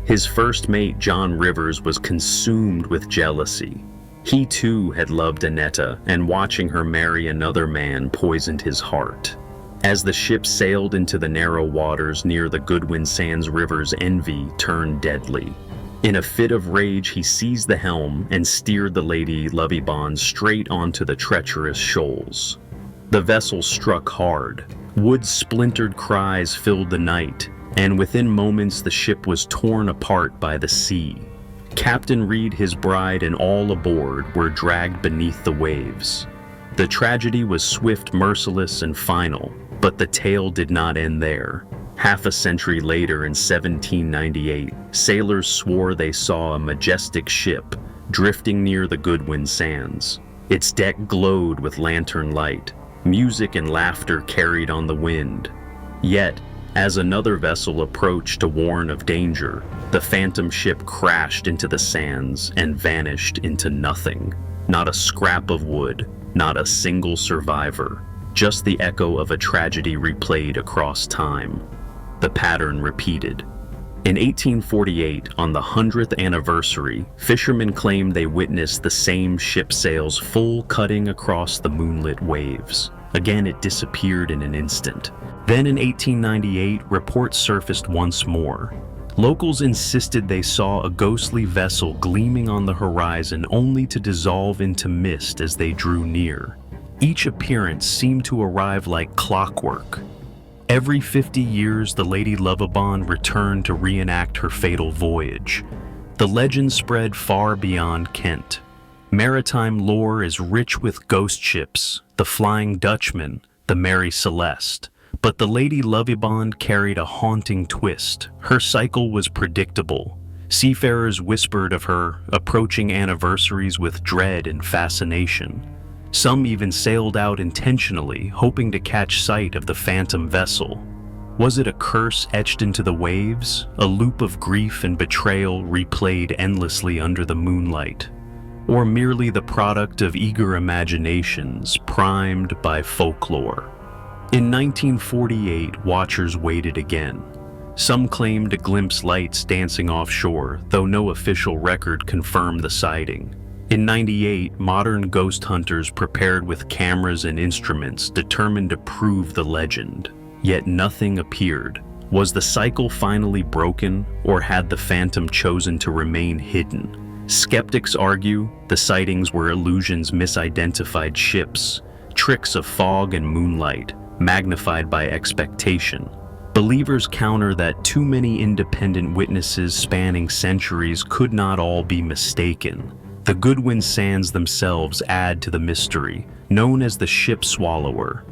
His first mate, John Rivers, was consumed with jealousy. He too had loved Annetta, and watching her marry another man poisoned his heart. As the ship sailed into the narrow waters near the Goodwin Sands River's envy turned deadly. In a fit of rage, he seized the helm and steered the Lady Lovibond straight onto the treacherous shoals. The vessel struck hard. Wood-splintered cries filled the night, and within moments the ship was torn apart by the sea. Captain Reed, his bride, and all aboard were dragged beneath the waves. The tragedy was swift, merciless, and final, but the tale did not end there. Half a century later, in 1798, sailors swore they saw a majestic ship drifting near the Goodwin Sands. Its deck glowed with lantern light. Music and laughter carried on the wind. Yet, as another vessel approached to warn of danger, the phantom ship crashed into the sands and vanished into nothing. Not a scrap of wood, not a single survivor, just the echo of a tragedy replayed across time. The pattern repeated. In 1848, on the 100th anniversary, fishermen claimed they witnessed the same ship sails full cutting across the moonlit waves. Again, it disappeared in an instant. Then in 1898, reports surfaced once more. Locals insisted they saw a ghostly vessel gleaming on the horizon only to dissolve into mist as they drew near. Each appearance seemed to arrive like clockwork. Every 50 years, the Lady Lovibond returned to reenact her fatal voyage. The legend spread far beyond Kent. Maritime lore is rich with ghost ships, the Flying Dutchman, the Mary Celeste. But the Lady Lovibond carried a haunting twist. Her cycle was predictable. Seafarers whispered of her approaching anniversaries with dread and fascination. Some even sailed out intentionally, hoping to catch sight of the phantom vessel. Was it a curse etched into the waves, a loop of grief and betrayal replayed endlessly under the moonlight? Or merely the product of eager imaginations primed by folklore? In 1948, watchers waited again. Some claimed to glimpse lights dancing offshore, though no official record confirmed the sighting. In 98, modern ghost hunters prepared with cameras and instruments determined to prove the legend. Yet nothing appeared. Was the cycle finally broken, or had the phantom chosen to remain hidden? Skeptics argue the sightings were illusions, misidentified ships, tricks of fog and moonlight, magnified by expectation. Believers counter that too many independent witnesses spanning centuries could not all be mistaken. The Goodwin Sands themselves add to the mystery, known as the Ship Swallower.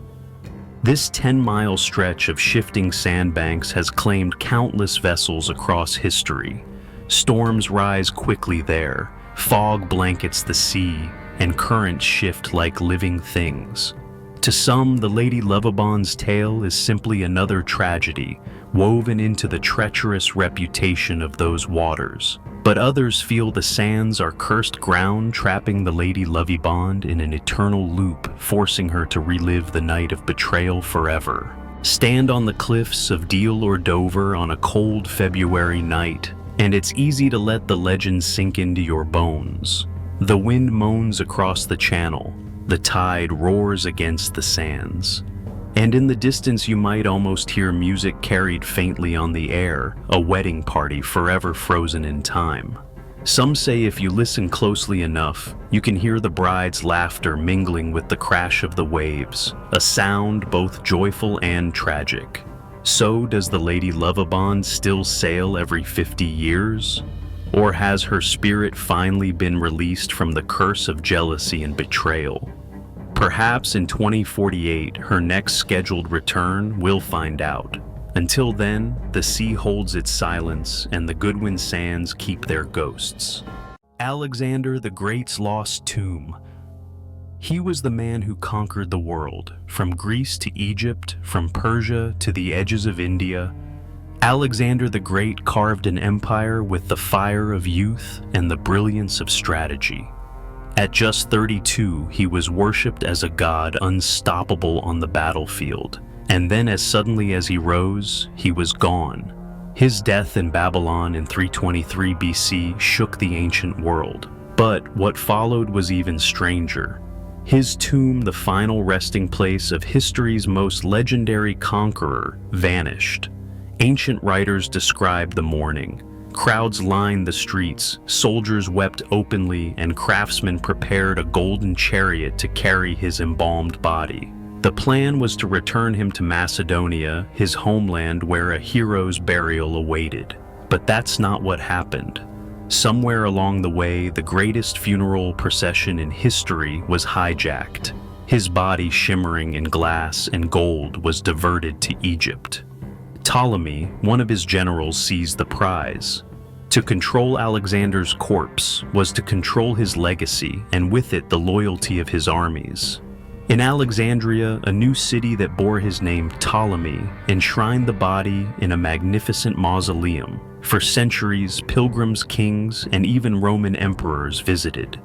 This 10-mile stretch of shifting sandbanks has claimed countless vessels across history. Storms rise quickly there, fog blankets the sea, and currents shift like living things. To some, the Lady Lovibond's tale is simply another tragedy, woven into the treacherous reputation of those waters. But others feel the sands are cursed ground, trapping the Lady Lovibond in an eternal loop, forcing her to relive the night of betrayal forever. Stand on the cliffs of Deal or Dover on a cold February night, and it's easy to let the legend sink into your bones. The wind moans across the channel. The tide roars against the sands. And in the distance you might almost hear music carried faintly on the air, a wedding party forever frozen in time. Some say if you listen closely enough, you can hear the bride's laughter mingling with the crash of the waves, a sound both joyful and tragic. So does the Lady LOVIBOND still sail every 50 years? Or has her spirit finally been released from the curse of jealousy and betrayal? Perhaps in 2048, her next scheduled return, we'll find out. Until then, the sea holds its silence and the Goodwin Sands keep their ghosts. Alexander the Great's lost tomb. He was the man who conquered the world, from Greece to Egypt, from Persia to the edges of India. Alexander the Great carved an empire with the fire of youth and the brilliance of strategy. At just 32, he was worshipped as a god unstoppable on the battlefield. And then as suddenly as he rose, he was gone. His death in Babylon in 323 BC shook the ancient world. But what followed was even stranger. His tomb, the final resting place of history's most legendary conqueror, vanished. Ancient writers described the mourning. Crowds lined the streets, soldiers wept openly, and craftsmen prepared a golden chariot to carry his embalmed body. The plan was to return him to Macedonia, his homeland where a hero's burial awaited. But that's not what happened. Somewhere along the way, the greatest funeral procession in history was hijacked. His body, shimmering in glass and gold, was diverted to Egypt. Ptolemy, one of his generals, seized the prize. To control Alexander's corpse was to control his legacy and with it the loyalty of his armies. In Alexandria, a new city that bore his name, Ptolemy, enshrined the body in a magnificent mausoleum. For centuries, pilgrims, kings, and even Roman emperors visited.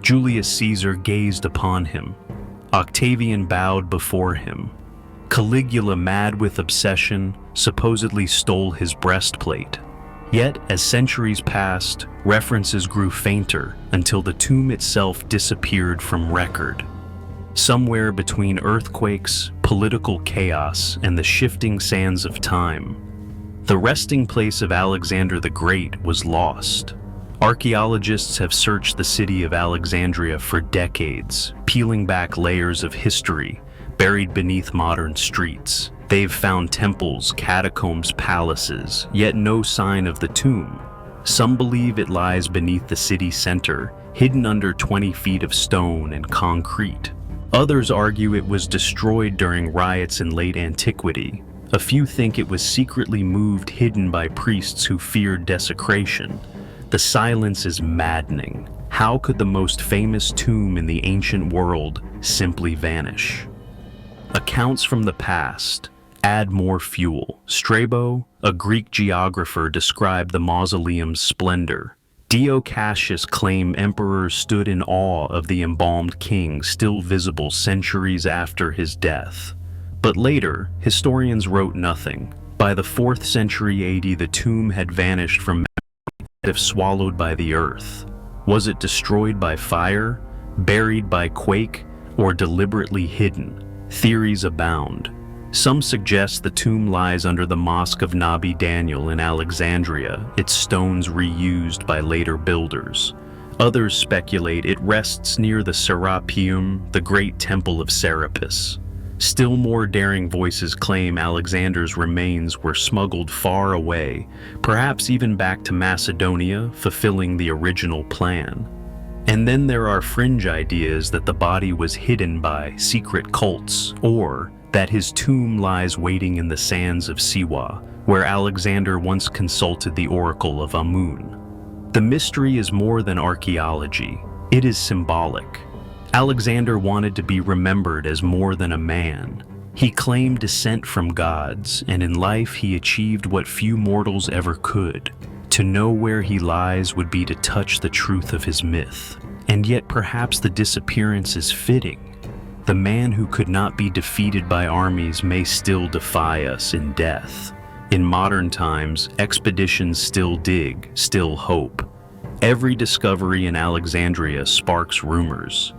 Julius Caesar gazed upon him. Octavian bowed before him. Caligula, mad with obsession, supposedly stole his breastplate. Yet, as centuries passed, references grew fainter until the tomb itself disappeared from record. Somewhere between earthquakes, political chaos, and the shifting sands of time, the resting place of Alexander the Great was lost. Archaeologists have searched the city of Alexandria for decades, peeling back layers of history buried beneath modern streets. They've found temples, catacombs, palaces, yet no sign of the tomb. Some believe it lies beneath the city center, hidden under 20 feet of stone and concrete. Others argue it was destroyed during riots in late antiquity. A few think it was secretly moved, hidden by priests who feared desecration. The silence is maddening. How could the most famous tomb in the ancient world simply vanish? Accounts from the past add more fuel. Strabo, a Greek geographer, described the mausoleum's splendor. Dio Cassius claimed emperors stood in awe of the embalmed king, still visible centuries after his death. But later, historians wrote nothing. By the 4th century AD, the tomb had vanished from memory, as if swallowed by the earth. Was it destroyed by fire, buried by quake, or deliberately hidden? Theories abound. Some suggest the tomb lies under the Mosque of Nabi Daniel in Alexandria, its stones reused by later builders. Others speculate it rests near the Serapeum, the great temple of Serapis. Still more daring voices claim Alexander's remains were smuggled far away, perhaps even back to Macedonia, fulfilling the original plan. And then there are fringe ideas that the body was hidden by secret cults, or that his tomb lies waiting in the sands of Siwa, where Alexander once consulted the oracle of Amun. The mystery is more than archaeology. It is symbolic. Alexander wanted to be remembered as more than a man. He claimed descent from gods, and in life he achieved what few mortals ever could. To know where he lies would be to touch the truth of his myth. And yet perhaps the disappearance is fitting. The man who could not be defeated by armies may still defy us in death. In modern times, expeditions still dig, still hope. Every discovery in Alexandria sparks rumors.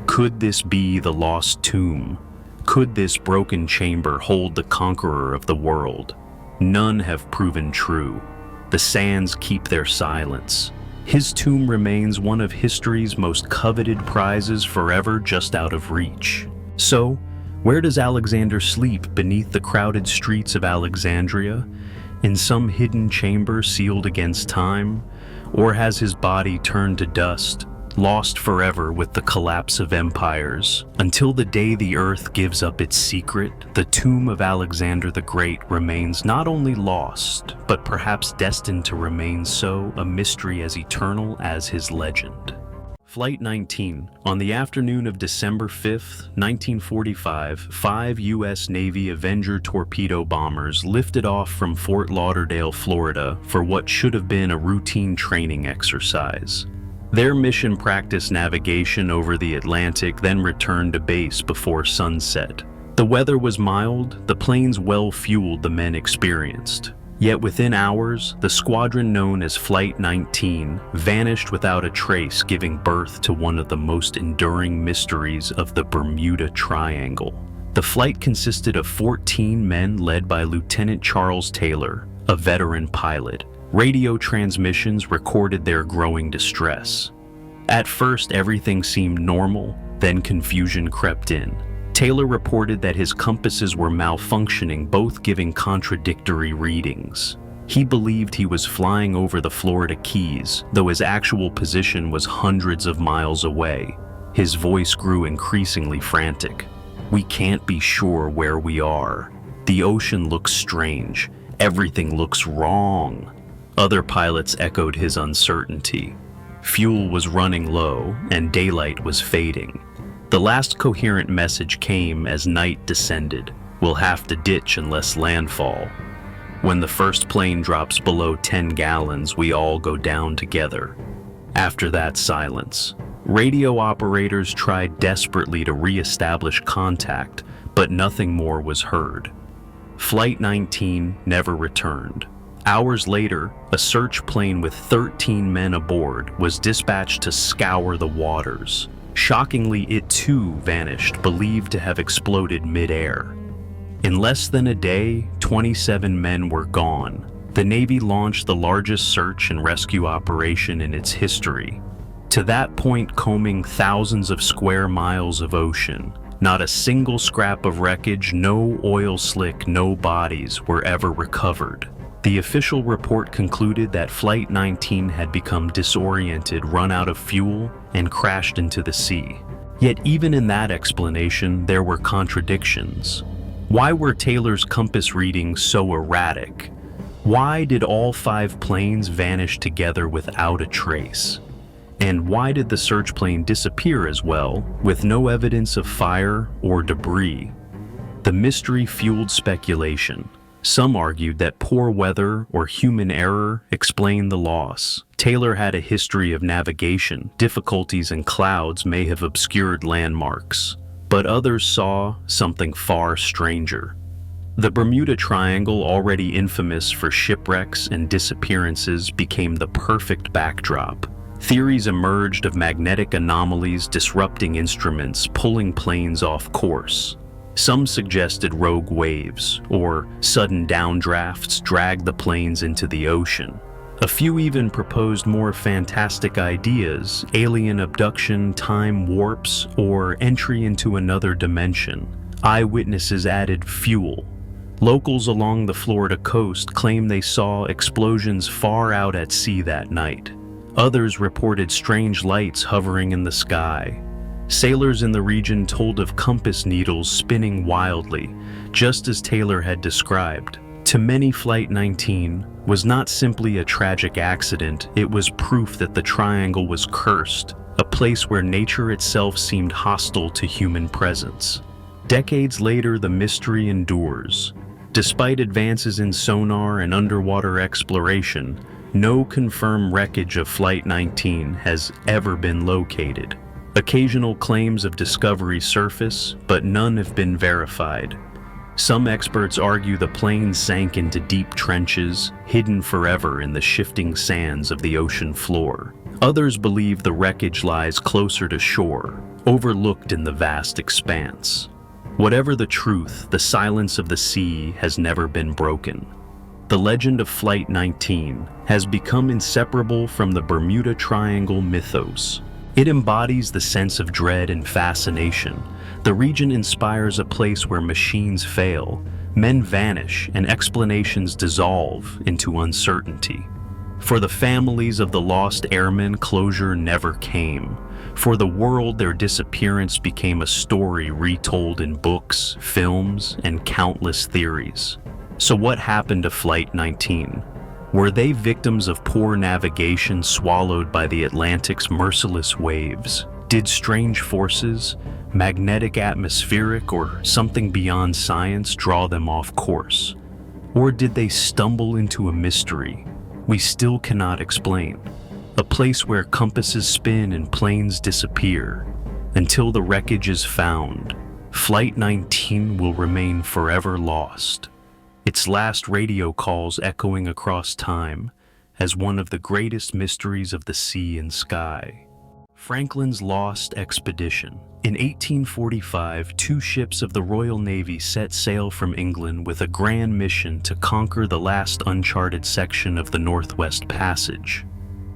Could this be the lost tomb? Could this broken chamber hold the conqueror of the world? None have proven true. The sands keep their silence. His tomb remains one of history's most coveted prizes, forever just out of reach. So, where does Alexander sleep beneath the crowded streets of Alexandria? In some hidden chamber sealed against time? Or has his body turned to dust, lost forever with the collapse of empires? Until the day the earth gives up its secret, the tomb of Alexander the Great remains not only lost, but perhaps destined to remain so, a mystery as eternal as his legend. Flight 19. On the afternoon of December 5, 1945, 5 U.S. Navy Avenger torpedo bombers lifted off from Fort Lauderdale, Florida, for what should have been a routine training exercise. Their mission practiced navigation over the Atlantic, then returned to base before sunset. The weather was mild, the planes well-fueled, the men experienced. Yet within hours, the squadron known as Flight 19 vanished without a trace, giving birth to one of the most enduring mysteries of the Bermuda Triangle. The flight consisted of 14 men led by Lieutenant Charles Taylor, a veteran pilot. Radio transmissions recorded their growing distress. At first, everything seemed normal, then confusion crept in. Taylor reported that his compasses were malfunctioning, both giving contradictory readings. He believed he was flying over the Florida Keys, though his actual position was hundreds of miles away. His voice grew increasingly frantic. "We can't be sure where we are. The ocean looks strange. Everything looks wrong." Other pilots echoed his uncertainty. Fuel was running low, and daylight was fading. The last coherent message came as night descended. "We'll have to ditch unless landfall. When the first plane drops below 10 gallons, we all go down together." After that, silence. Radio operators tried desperately to re-establish contact, but nothing more was heard. Flight 19 never returned. Hours later, a search plane with 13 men aboard was dispatched to scour the waters. Shockingly, it too vanished, believed to have exploded mid-air. In less than a day, 27 men were gone. The Navy launched the largest search and rescue operation in its history. To that point, combing thousands of square miles of ocean. Not a single scrap of wreckage, no oil slick, no bodies were ever recovered. The official report concluded that Flight 19 had become disoriented, run out of fuel, and crashed into the sea. Yet even in that explanation, there were contradictions. Why were Taylor's compass readings so erratic? Why did all 5 planes vanish together without a trace? And why did the search plane disappear as well, with no evidence of fire or debris? The mystery fueled speculation. Some argued that poor weather or human error explained the loss. Taylor had a history of navigation. Difficulties in clouds may have obscured landmarks. But others saw something far stranger. The Bermuda Triangle, already infamous for shipwrecks and disappearances, became the perfect backdrop. Theories emerged of magnetic anomalies disrupting instruments, pulling planes off course. Some suggested rogue waves or sudden downdrafts dragged the planes into the ocean. A few even proposed more fantastic ideas: alien abduction, time warps, or entry into another dimension. Eyewitnesses added fuel. Locals along the Florida coast claimed they saw explosions far out at sea that night. Others reported strange lights hovering in the sky. Sailors in the region told of compass needles spinning wildly, just as Taylor had described. To many, Flight 19 was not simply a tragic accident, it was proof that the triangle was cursed, a place where nature itself seemed hostile to human presence. Decades later, the mystery endures. Despite advances in sonar and underwater exploration, no confirmed wreckage of Flight 19 has ever been located. Occasional claims of discovery surface, but none have been verified. Some experts argue the plane sank into deep trenches, hidden forever in the shifting sands of the ocean floor. Others believe the wreckage lies closer to shore, overlooked in the vast expanse. Whatever the truth, the silence of the sea has never been broken. the legend of Flight 19 has become inseparable from the Bermuda Triangle mythos. It embodies the sense of dread and fascination. The region inspires a place where machines fail, men vanish, and explanations dissolve into uncertainty. For the families of the lost airmen, closure never came. For the world, their disappearance became a story retold in books, films, and countless theories. So what happened to Flight 19? Were they victims of poor navigation swallowed by the Atlantic's merciless waves? Did strange forces, magnetic, atmospheric, or something beyond science draw them off course? Or did they stumble into a mystery we still cannot explain? A place where compasses spin and planes disappear. Until the wreckage is found, Flight 19 will remain forever lost, its last radio calls echoing across time as one of the greatest mysteries of the sea and sky. Franklin's lost expedition. In 1845, 2 ships of the Royal Navy set sail from England with a grand mission to conquer the last uncharted section of the Northwest Passage.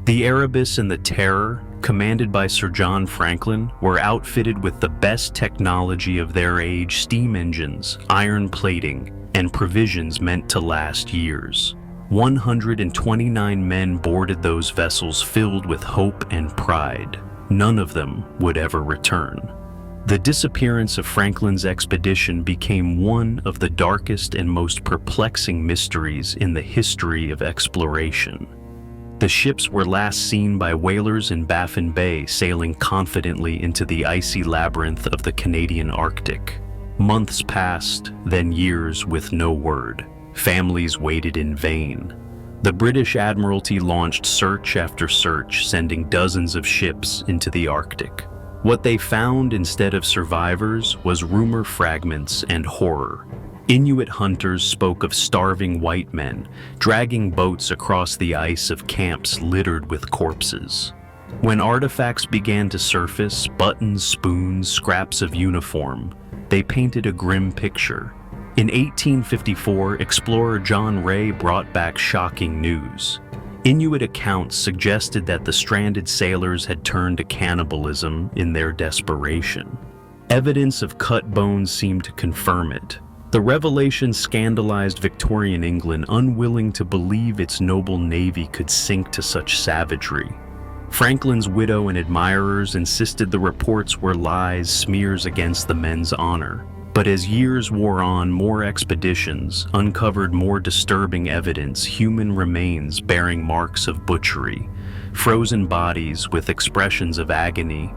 The Erebus and the Terror, commanded by Sir John Franklin, were outfitted with the best technology of their age: steam engines, iron plating, and provisions meant to last years. 129 men boarded those vessels filled with hope and pride. None of them would ever return. The disappearance of Franklin's expedition became one of the darkest and most perplexing mysteries in the history of exploration. The ships were last seen by whalers in Baffin Bay, sailing confidently into the icy labyrinth of the Canadian Arctic. Months passed, then years with no word. Families waited in vain. The British Admiralty launched search after search, sending dozens of ships into the Arctic. What they found instead of survivors was rumor fragments and horror. Inuit hunters spoke of starving white men, dragging boats across the ice of camps littered with corpses. When artifacts began to surface, buttons, spoons, scraps of uniform, they painted a grim picture. In 1854, explorer John Ray brought back shocking news. Inuit accounts suggested that the stranded sailors had turned to cannibalism in their desperation. Evidence of cut bones seemed to confirm it. The revelation scandalized Victorian England, unwilling to believe its noble navy could sink to such savagery. Franklin's widow and admirers insisted the reports were lies, smears against the men's honor. But as years wore on, more expeditions uncovered more disturbing evidence: human remains bearing marks of butchery, frozen bodies with expressions of agony,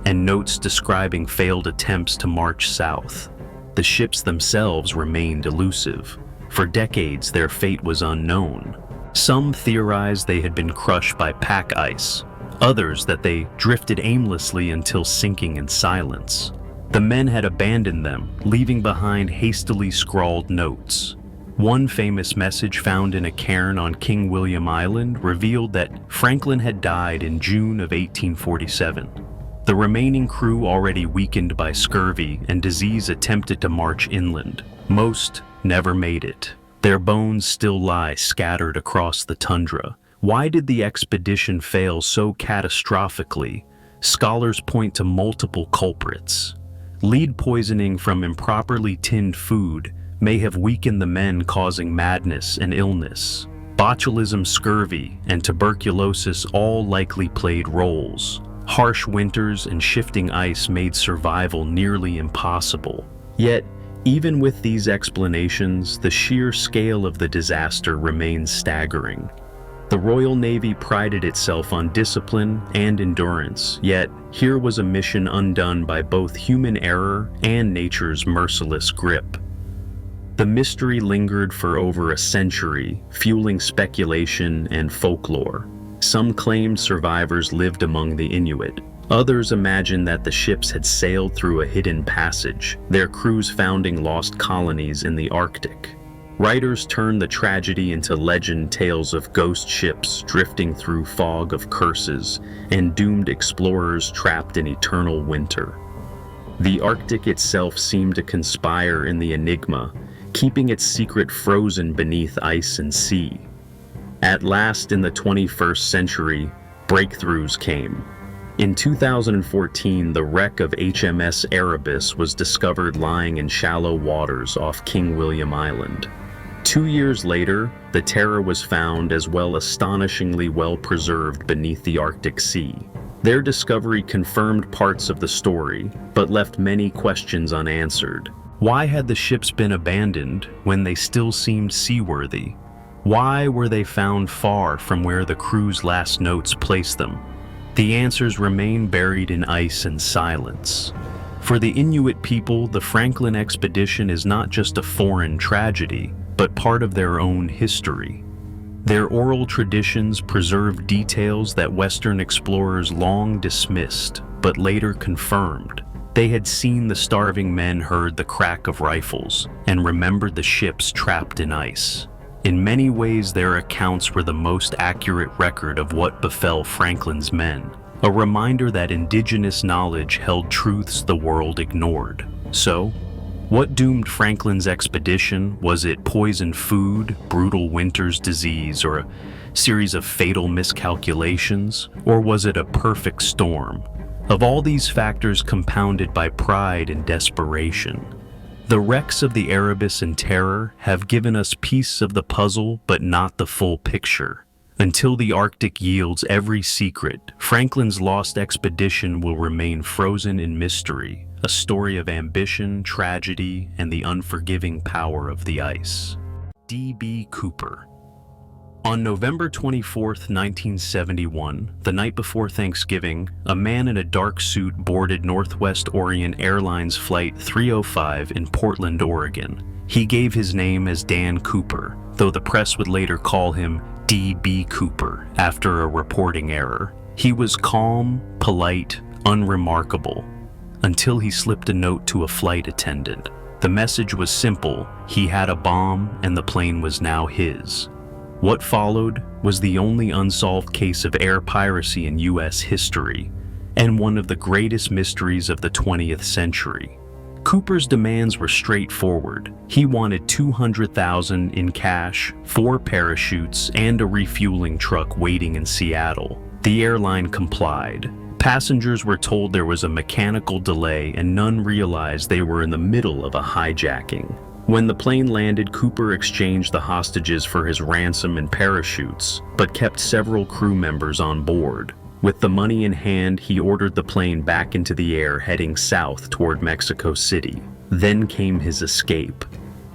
and notes describing failed attempts to march south. The ships themselves remained elusive. For decades, their fate was unknown. Some theorized they had been crushed by pack ice, others that they drifted aimlessly until sinking in silence. The men had abandoned them, leaving behind hastily scrawled notes. One famous message found in a cairn on King William Island revealed that Franklin had died in June of 1847. The remaining crew, already weakened by scurvy and disease, attempted to march inland. Most never made it. Their bones still lie scattered across the tundra. Why did the expedition fail so catastrophically? Scholars point to multiple culprits. Lead poisoning from improperly tinned food may have weakened the men, causing madness and illness. Botulism, scurvy, and tuberculosis all likely played roles. Harsh winters and shifting ice made survival nearly impossible. Yet, even with these explanations, the sheer scale of the disaster remains staggering. The Royal Navy prided itself on discipline and endurance, yet here was a mission undone by both human error and nature's merciless grip. The mystery lingered for over a century, fueling speculation and folklore. Some claimed survivors lived among the Inuit. Others imagined that the ships had sailed through a hidden passage, their crews founding lost colonies in the Arctic. Writers turned the tragedy into legend, tales of ghost ships drifting through fog of curses and doomed explorers trapped in eternal winter. The Arctic itself seemed to conspire in the enigma, keeping its secret frozen beneath ice and sea. At last, in the 21st century, breakthroughs came. In 2014, the wreck of HMS Erebus was discovered lying in shallow waters off King William Island. 2 years later, the Terror was found as well astonishingly well preserved beneath the Arctic Sea. Their discovery confirmed parts of the story, but left many questions unanswered. Why had the ships been abandoned when they still seemed seaworthy? Why were they found far from where the crew's last notes placed them? The answers remain buried in ice and silence. For the Inuit people, the Franklin expedition is not just a foreign tragedy, but part of their own history. Their oral traditions preserve details that Western explorers long dismissed, but later confirmed. They had seen the starving men heard the crack of rifles, and remembered the ships trapped in ice. In many ways, their accounts were the most accurate record of what befell Franklin's men, a reminder that indigenous knowledge held truths the world ignored. So, what doomed Franklin's expedition? Was it poisoned food, brutal winter's disease, or a series of fatal miscalculations? Or was it a perfect storm? Of all these factors compounded by pride and desperation, the wrecks of the Erebus and Terror have given us pieces of the puzzle, but not the full picture. Until the Arctic yields every secret, Franklin's lost expedition will remain frozen in mystery, a story of ambition, tragedy, and the unforgiving power of the ice. D.B. Cooper. On November 24, 1971, the night before Thanksgiving, a man in a dark suit boarded Northwest Orient Airlines Flight 305 in Portland, Oregon. He gave his name as Dan Cooper, though the press would later call him D.B. Cooper after a reporting error. He was calm, polite, unremarkable, until he slipped a note to a flight attendant. The message was simple: he had a bomb and the plane was now his. What followed was the only unsolved case of air piracy in U.S. history, and one of the greatest mysteries of the 20th century. Cooper's demands were straightforward. He wanted $200,000 in cash, 4 parachutes, and a refueling truck waiting in Seattle. The airline complied. Passengers were told there was a mechanical delay, and none realized they were in the middle of a hijacking. When the plane landed, Cooper exchanged the hostages for his ransom and parachutes, but kept several crew members on board. With the money in hand, he ordered the plane back into the air, heading south toward Mexico City. Then came his escape.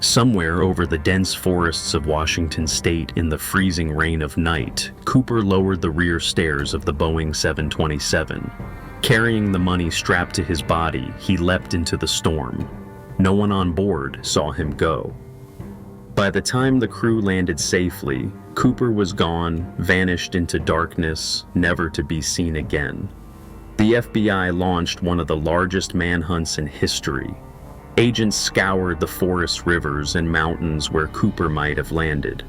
Somewhere over the dense forests of Washington state in the freezing rain of night, Cooper lowered the rear stairs of the Boeing 727. Carrying the money strapped to his body, he leapt into the storm. No one on board saw him go. By the time the crew landed safely, Cooper was gone, vanished into darkness, never to be seen again. The FBI launched one of the largest manhunts in history. Agents scoured the forest, rivers, and mountains where Cooper might have landed.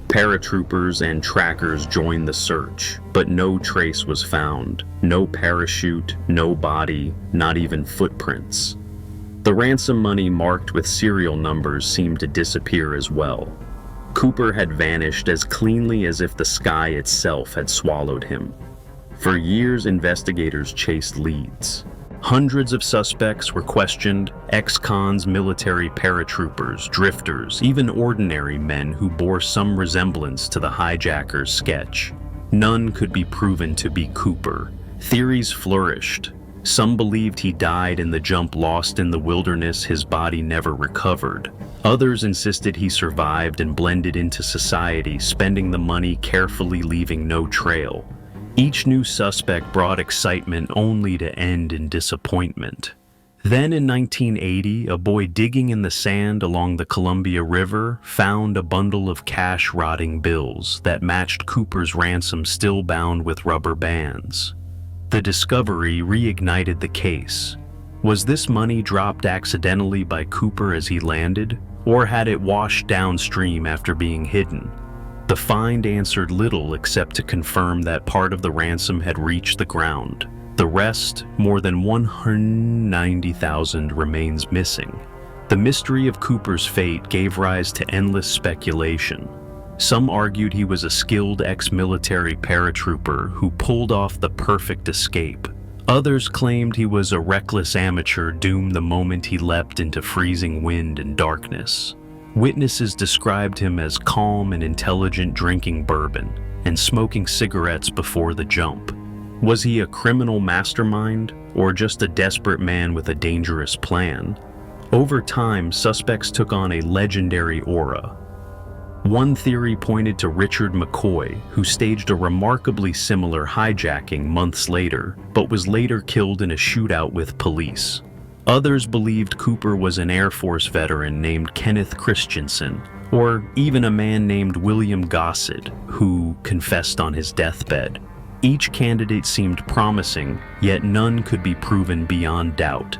Paratroopers and trackers joined the search, but no trace was found. No parachute, no body, not even footprints. The ransom money marked with serial numbers seemed to disappear as well. Cooper had vanished as cleanly as if the sky itself had swallowed him. For years, investigators chased leads. Hundreds of suspects were questioned: ex-cons, military paratroopers, drifters, even ordinary men who bore some resemblance to the hijacker's sketch. None could be proven to be Cooper. Theories flourished. Some believed he died in the jump, lost in the wilderness, his body never recovered. Others insisted he survived and blended into society, spending the money carefully, leaving no trail. Each new suspect brought excitement only to end in disappointment. Then in 1980, a boy digging in the sand along the Columbia River found a bundle of cash-rotting bills that matched Cooper's ransom, still bound with rubber bands. The discovery reignited the case. Was this money dropped accidentally by Cooper as he landed, or had it washed downstream after being hidden? The find answered little except to confirm that part of the ransom had reached the ground. The rest, more than $190,000, remains missing. The mystery of Cooper's fate gave rise to endless speculation. Some argued he was a skilled ex-military paratrooper who pulled off the perfect escape. Others claimed he was a reckless amateur doomed the moment he leapt into freezing wind and darkness. Witnesses described him as calm and intelligent, drinking bourbon and smoking cigarettes before the jump. Was he a criminal mastermind or just a desperate man with a dangerous plan? Over time, suspects took on a legendary aura. One theory pointed to Richard McCoy, who staged a remarkably similar hijacking months later, but was later killed in a shootout with police. Others believed Cooper was an Air Force veteran named Kenneth Christensen, or even a man named William Gossett, who confessed on his deathbed. Each candidate seemed promising, yet none could be proven beyond doubt.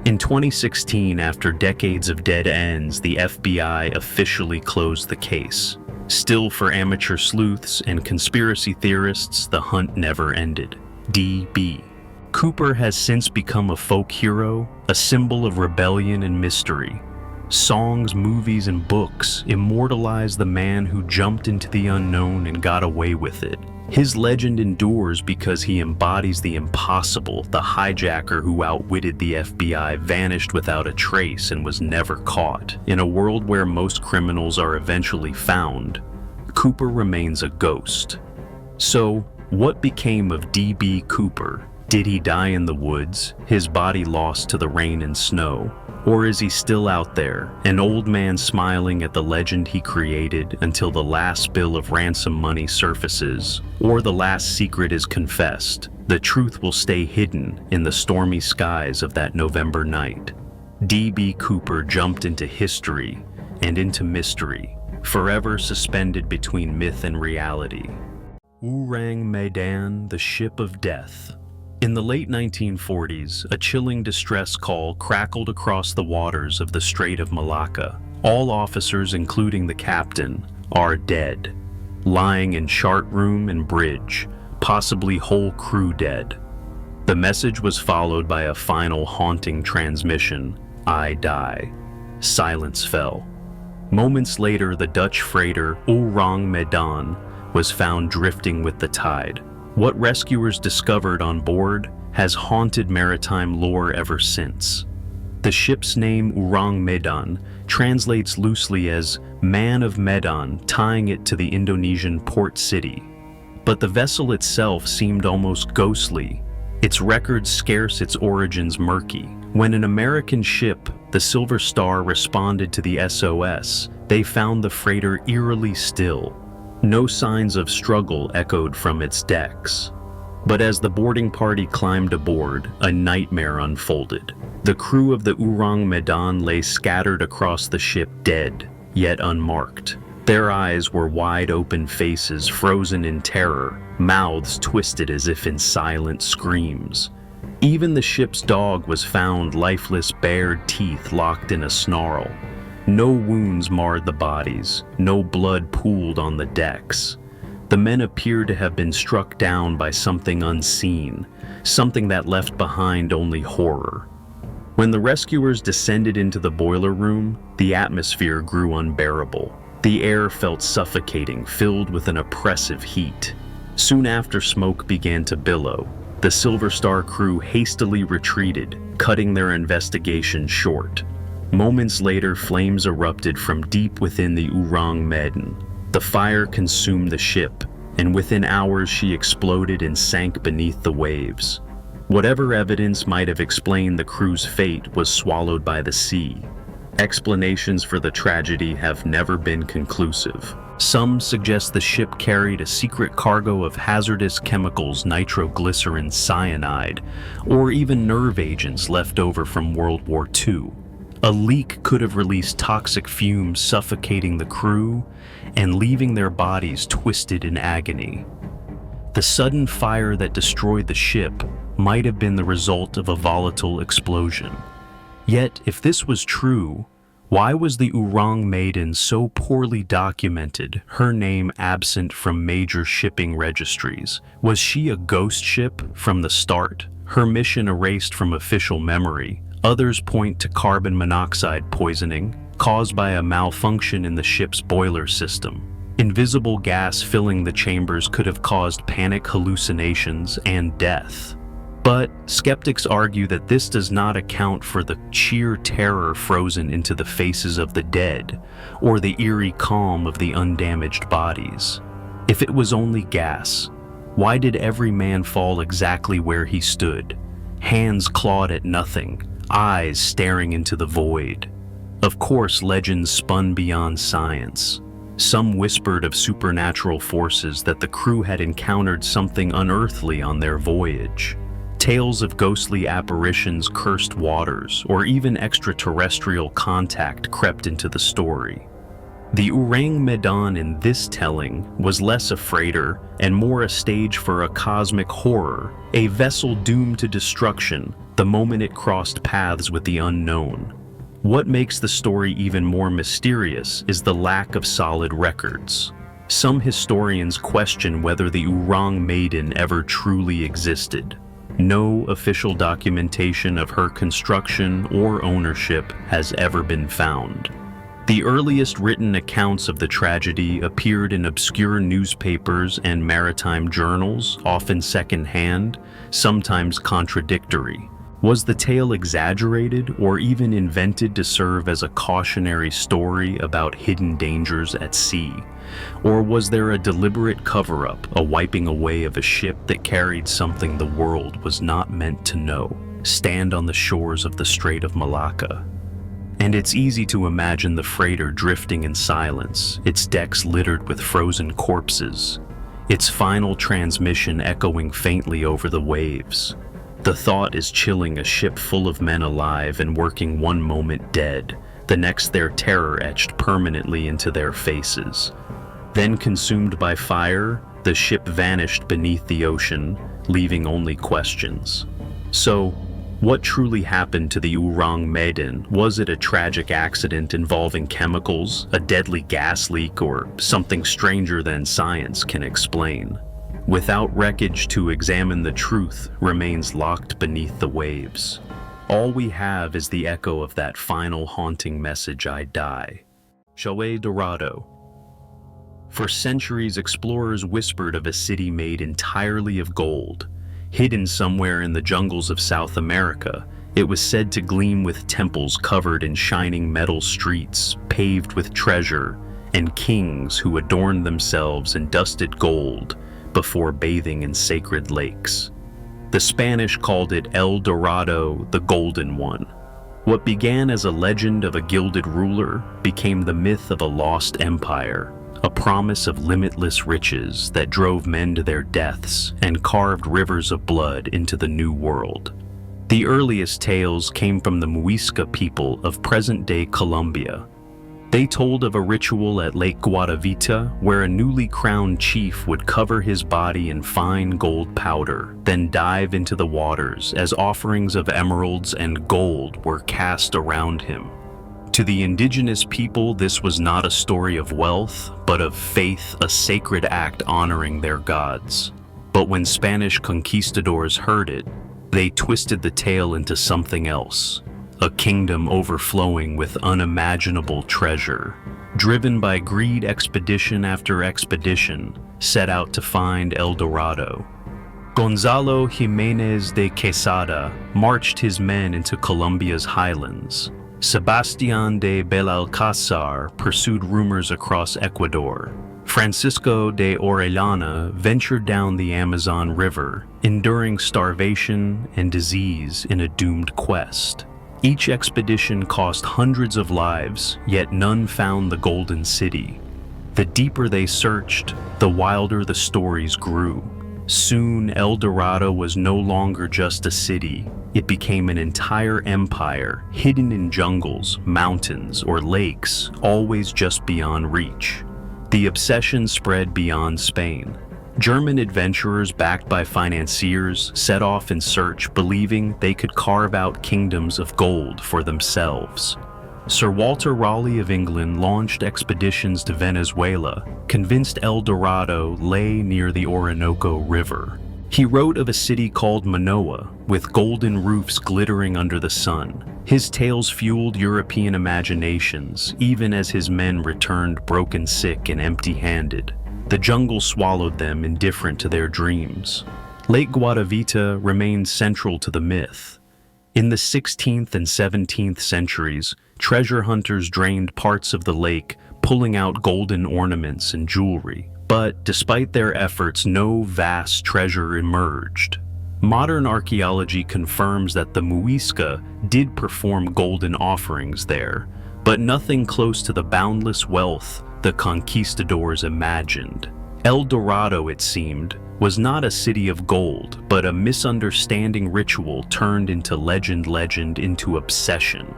In 2016, after decades of dead ends, the FBI officially closed the case. Still, for amateur sleuths and conspiracy theorists, the hunt never ended. DB. Cooper has since become a folk hero, a symbol of rebellion and mystery. Songs, movies, and books immortalize the man who jumped into the unknown and got away with it. His legend endures because he embodies the impossible. The hijacker who outwitted the FBI vanished without a trace and was never caught. In a world where most criminals are eventually found, Cooper remains a ghost. So, what became of D.B. Cooper? Did he die in the woods, his body lost to the rain and snow? Or is he still out there, an old man smiling at the legend he created until the last bill of ransom money surfaces, or the last secret is confessed? The truth will stay hidden in the stormy skies of that November night. D.B. Cooper jumped into history and into mystery, forever suspended between myth and reality. OURANG MEDAN, the ship of death. In the late 1940s, a chilling distress call crackled across the waters of the Strait of Malacca. All officers, including the captain, are dead, lying in chart room and bridge, possibly whole crew dead. The message was followed by a final haunting transmission: "I die." Silence fell. Moments later, the Dutch freighter OURANG MEDAN was found drifting with the tide. What rescuers discovered on board has haunted maritime lore ever since. The ship's name, OURANG MEDAN, translates loosely as Man of Medan, tying it to the Indonesian port city. But the vessel itself seemed almost ghostly, its records scarce, its origins murky. When an American ship, the Silver Star, responded to the SOS, they found the freighter eerily still. No signs of struggle echoed from its decks. But as the boarding party climbed aboard, a nightmare unfolded. The crew of the OURANG MEDAN lay scattered across the ship, dead, yet unmarked. Their eyes were wide open, faces frozen in terror, mouths twisted as if in silent screams. Even the ship's dog was found lifeless, bared teeth locked in a snarl. No wounds marred the bodies, no blood pooled on the decks. The men appeared to have been struck down by something unseen, something that left behind only horror. When the rescuers descended into the boiler room, the atmosphere grew unbearable. The air felt suffocating, filled with an oppressive heat. Soon after, smoke began to billow. The Silver Star crew hastily retreated, cutting their investigation short. Moments later, flames erupted from deep within the OURANG MEDAN. The fire consumed the ship, and within hours she exploded and sank beneath the waves. Whatever evidence might have explained the crew's fate was swallowed by the sea. Explanations for the tragedy have never been conclusive. Some suggest the ship carried a secret cargo of hazardous chemicals, nitroglycerin, cyanide, or even nerve agents left over from World War II. A leak could have released toxic fumes, suffocating the crew and leaving their bodies twisted in agony. The sudden fire that destroyed the ship might have been the result of a volatile explosion. Yet, if this was true, why was the OURANG MEDAN so poorly documented, her name absent from major shipping registries? Was she a ghost ship from the start, her mission erased from official memory, Others point to carbon monoxide poisoning caused by a malfunction in the ship's boiler system. Invisible gas filling the chambers could have caused panic hallucinations and death. But skeptics argue that this does not account for the sheer terror frozen into the faces of the dead, or the eerie calm of the undamaged bodies. If it was only gas, why did every man fall exactly where he stood? Hands clawed at nothing, eyes staring into the void. Of course, legends spun beyond science. Some whispered of supernatural forces, that the crew had encountered something unearthly on their voyage. Tales of ghostly apparitions, cursed waters, or even extraterrestrial contact crept into the story. The OURANG MEDAN in this telling was less a freighter and more a stage for a cosmic horror, a vessel doomed to destruction the moment it crossed paths with the unknown. What makes the story even more mysterious is the lack of solid records. Some historians question whether the OURANG maiden ever truly existed. No official documentation of her construction or ownership has ever been found. The earliest written accounts of the tragedy appeared in obscure newspapers and maritime journals, often secondhand, sometimes contradictory. Was the tale exaggerated or even invented to serve as a cautionary story about hidden dangers at sea? Or was there a deliberate cover-up, a wiping away of a ship that carried something the world was not meant to know? Stand on the shores of the Strait of Malacca. And it's easy to imagine the freighter drifting in silence, its decks littered with frozen corpses, its final transmission echoing faintly over the waves. The thought is chilling, a ship full of men alive and working, one moment dead, the next their terror etched permanently into their faces. Then, consumed by fire, the ship vanished beneath the ocean, leaving only questions. So, what truly happened to the OURANG MEDAN? Was it a tragic accident involving chemicals, a deadly gas leak, or something stranger than science can explain? Without wreckage to examine, the truth remains locked beneath the waves. All we have is the echo of that final haunting message, "I die." Dorado. For centuries, explorers whispered of a city made entirely of gold. Hidden somewhere in the jungles of South America, it was said to gleam with temples covered in shining metal streets, paved with treasure, and kings who adorned themselves in dusted gold before bathing in sacred lakes. The Spanish called it El Dorado, the Golden One. What began as a legend of a gilded ruler became the myth of a lost empire, a promise of limitless riches that drove men to their deaths and carved rivers of blood into the new world. The earliest tales came from the Muisca people of present-day Colombia. They told of a ritual at Lake Guatavita where a newly crowned chief would cover his body in fine gold powder, then dive into the waters as offerings of emeralds and gold were cast around him. To the indigenous people, this was not a story of wealth, but of faith, a sacred act honoring their gods. But when Spanish conquistadors heard it, they twisted the tale into something else. A kingdom overflowing with unimaginable treasure. Driven by greed, expedition after expedition set out to find El Dorado. Gonzalo Jimenez de Quesada marched his men into Colombia's highlands. Sebastián de Belalcázar pursued rumors across Ecuador. Francisco de Orellana ventured down the Amazon River, enduring starvation and disease in a doomed quest. Each expedition cost hundreds of lives, yet none found the Golden City. The deeper they searched, the wilder the stories grew. Soon, El Dorado was no longer just a city. It became an entire empire, hidden in jungles, mountains, or lakes, always just beyond reach. The obsession spread beyond Spain. German adventurers backed by financiers set off in search, believing they could carve out kingdoms of gold for themselves. Sir Walter Raleigh of England launched expeditions to Venezuela, convinced El Dorado lay near the Orinoco River. He wrote of a city called Manoa, with golden roofs glittering under the sun. His tales fueled European imaginations, even as his men returned broken, sick, and empty-handed. The jungle swallowed them, indifferent to their dreams. Lake Guatavita remained central to the myth. In the 16th and 17th centuries, treasure hunters drained parts of the lake, pulling out golden ornaments and jewelry. But despite their efforts, no vast treasure emerged. Modern archaeology confirms that the Muisca did perform golden offerings there, but nothing close to the boundless wealth the conquistadors imagined. El Dorado, it seemed, was not a city of gold, but a misunderstanding ritual turned into legend into obsession.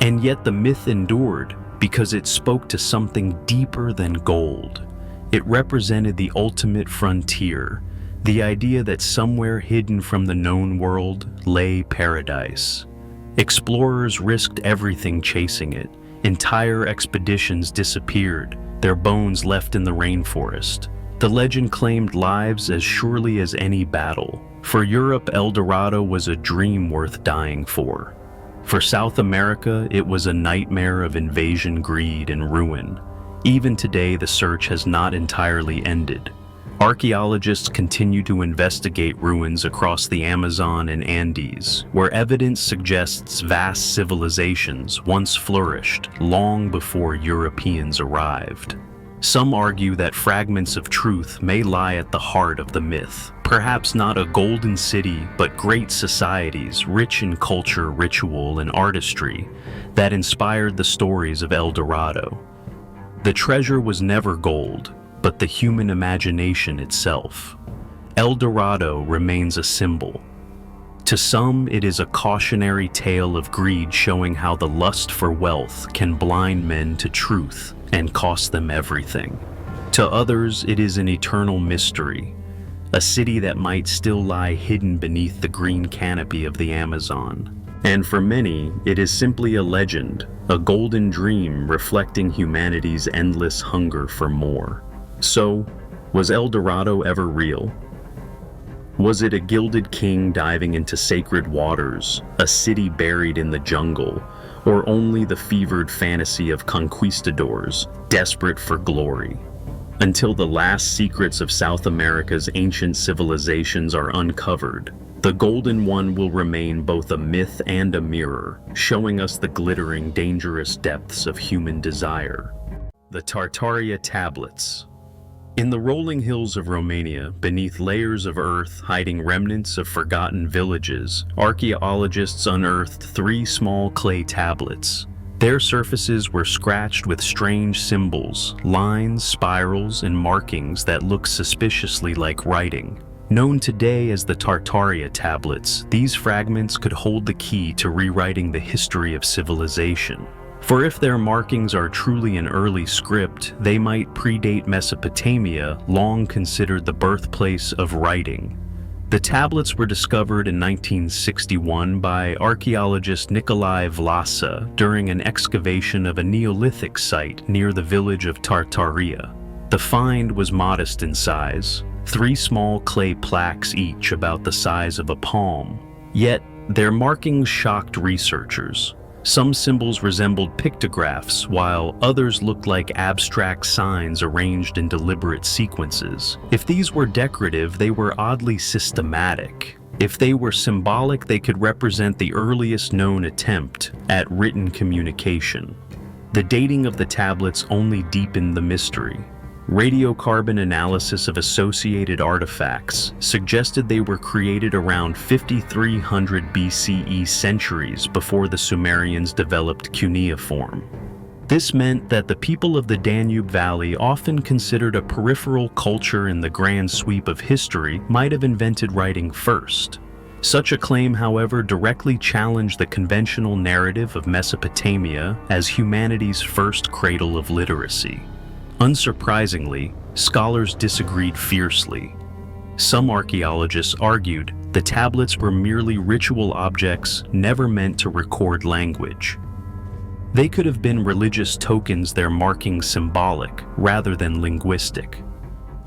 And yet the myth endured because it spoke to something deeper than gold. It represented the ultimate frontier, the idea that somewhere hidden from the known world lay paradise. Explorers risked everything chasing it. Entire expeditions disappeared, their bones left in the rainforest. The legend claimed lives as surely as any battle. For Europe, El Dorado was a dream worth dying for. For South America, it was a nightmare of invasion, greed, and ruin. Even today, the search has not entirely ended. Archaeologists continue to investigate ruins across the Amazon and Andes, where evidence suggests vast civilizations once flourished long before Europeans arrived. Some argue that fragments of truth may lie at the heart of the myth. Perhaps not a golden city, but great societies rich in culture, ritual, and artistry that inspired the stories of El Dorado. The treasure was never gold, but the human imagination itself. El Dorado remains a symbol. To some, it is a cautionary tale of greed showing how the lust for wealth can blind men to truth and cost them everything. To others, it is an eternal mystery, a city that might still lie hidden beneath the green canopy of the Amazon. And for many, it is simply a legend, a golden dream reflecting humanity's endless hunger for more. So, was El Dorado ever real? Was it a gilded king diving into sacred waters, a city buried in the jungle, or only the fevered fantasy of conquistadors, desperate for glory? Until the last secrets of South America's ancient civilizations are uncovered, the Golden One will remain both a myth and a mirror, showing us the glittering, dangerous depths of human desire. The Tartaria Tablets. In the rolling hills of Romania, beneath layers of earth hiding remnants of forgotten villages, archaeologists unearthed 3 small clay tablets. Their surfaces were scratched with strange symbols, lines, spirals, and markings that look suspiciously like writing. Known today as the Tartaria Tablets, these fragments could hold the key to rewriting the history of civilization. For if their markings are truly an early script, they might predate Mesopotamia, long considered the birthplace of writing. The tablets were discovered in 1961 by archaeologist Nicolae Vlasa during an excavation of a Neolithic site near the village of Tartaria. The find was modest in size, 3 small clay plaques each about the size of a palm. Yet, their markings shocked researchers. Some symbols resembled pictographs, while others looked like abstract signs arranged in deliberate sequences. If these were decorative, they were oddly systematic. If they were symbolic, they could represent the earliest known attempt at written communication. The dating of the tablets only deepened the mystery. Radiocarbon analysis of associated artifacts suggested they were created around 5300 BCE, centuries before the Sumerians developed cuneiform. This meant that the people of the Danube Valley, often considered a peripheral culture in the grand sweep of history, might have invented writing first. Such a claim, however, directly challenged the conventional narrative of Mesopotamia as humanity's first cradle of literacy. Unsurprisingly, scholars disagreed fiercely. Some archaeologists argued the tablets were merely ritual objects never meant to record language. They could have been religious tokens, their markings symbolic rather than linguistic.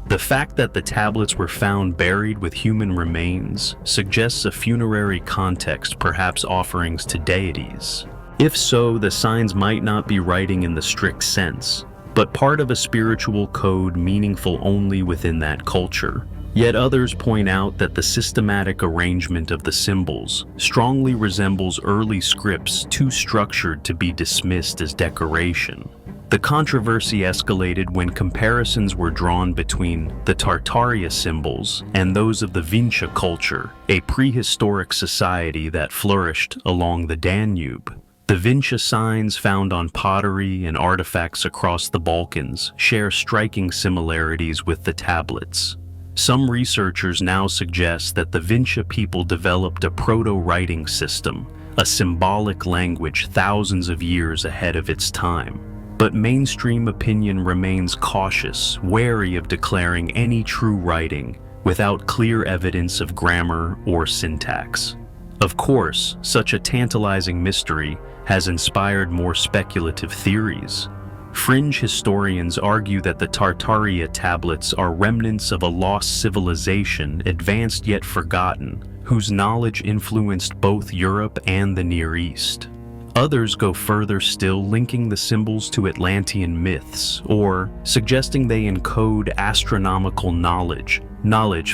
The fact that the tablets were found buried with human remains suggests a funerary context, perhaps offerings to deities. If so, the signs might not be writing in the strict sense, but part of a spiritual code meaningful only within that culture. Yet others point out that the systematic arrangement of the symbols strongly resembles early scripts too structured to be dismissed as decoration. The controversy escalated when comparisons were drawn between the Tartaria symbols and those of the Vinča culture, a prehistoric society that flourished along the Danube. The Vinča signs found on pottery and artifacts across the Balkans share striking similarities with the tablets. Some researchers now suggest that the Vinča people developed a proto-writing system, a symbolic language thousands of years ahead of its time. But mainstream opinion remains cautious, wary of declaring any true writing without clear evidence of grammar or syntax. Of course, such a tantalizing mystery has inspired more speculative theories. Fringe historians argue that the Tartaria tablets are remnants of a lost civilization, advanced yet forgotten, whose knowledge influenced both Europe and the Near East. Others go further still, linking the symbols to Atlantean myths, or suggesting they encode astronomical knowledge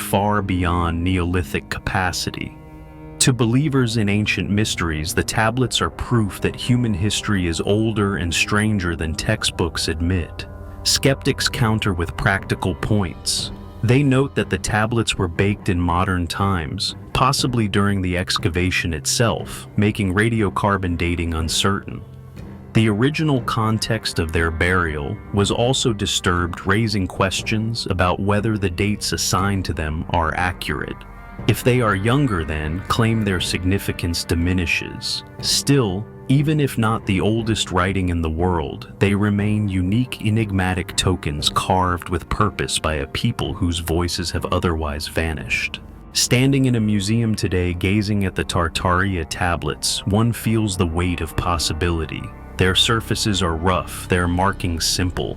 far beyond Neolithic capacity. To believers in ancient mysteries, the tablets are proof that human history is older and stranger than textbooks admit. Skeptics counter with practical points. They note that the tablets were baked in modern times, possibly during the excavation itself, making radiocarbon dating uncertain. The original context of their burial was also disturbed, raising questions about whether the dates assigned to them are accurate. If they are younger then, claim their significance diminishes. Still, even if not the oldest writing in the world, they remain unique, enigmatic tokens carved with purpose by a people whose voices have otherwise vanished. Standing in a museum today, gazing at the Tartaria tablets, one feels the weight of possibility. Their surfaces are rough, their markings simple,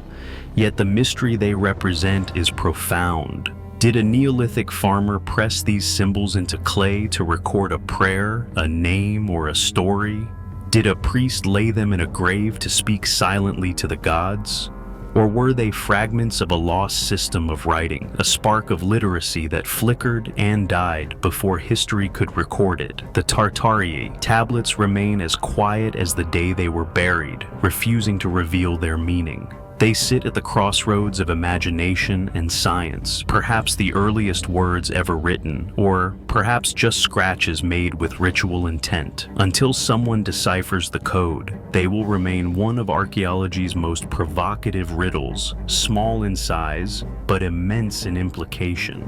yet the mystery they represent is profound. Did a Neolithic farmer press these symbols into clay to record a prayer, a name, or a story? Did a priest lay them in a grave to speak silently to the gods? Or were they fragments of a lost system of writing, a spark of literacy that flickered and died before history could record it? The Tartaria tablets remain as quiet as the day they were buried, refusing to reveal their meaning. They sit at the crossroads of imagination and science, perhaps the earliest words ever written, or perhaps just scratches made with ritual intent. Until someone deciphers the code, they will remain one of archaeology's most provocative riddles, small in size, but immense in implication.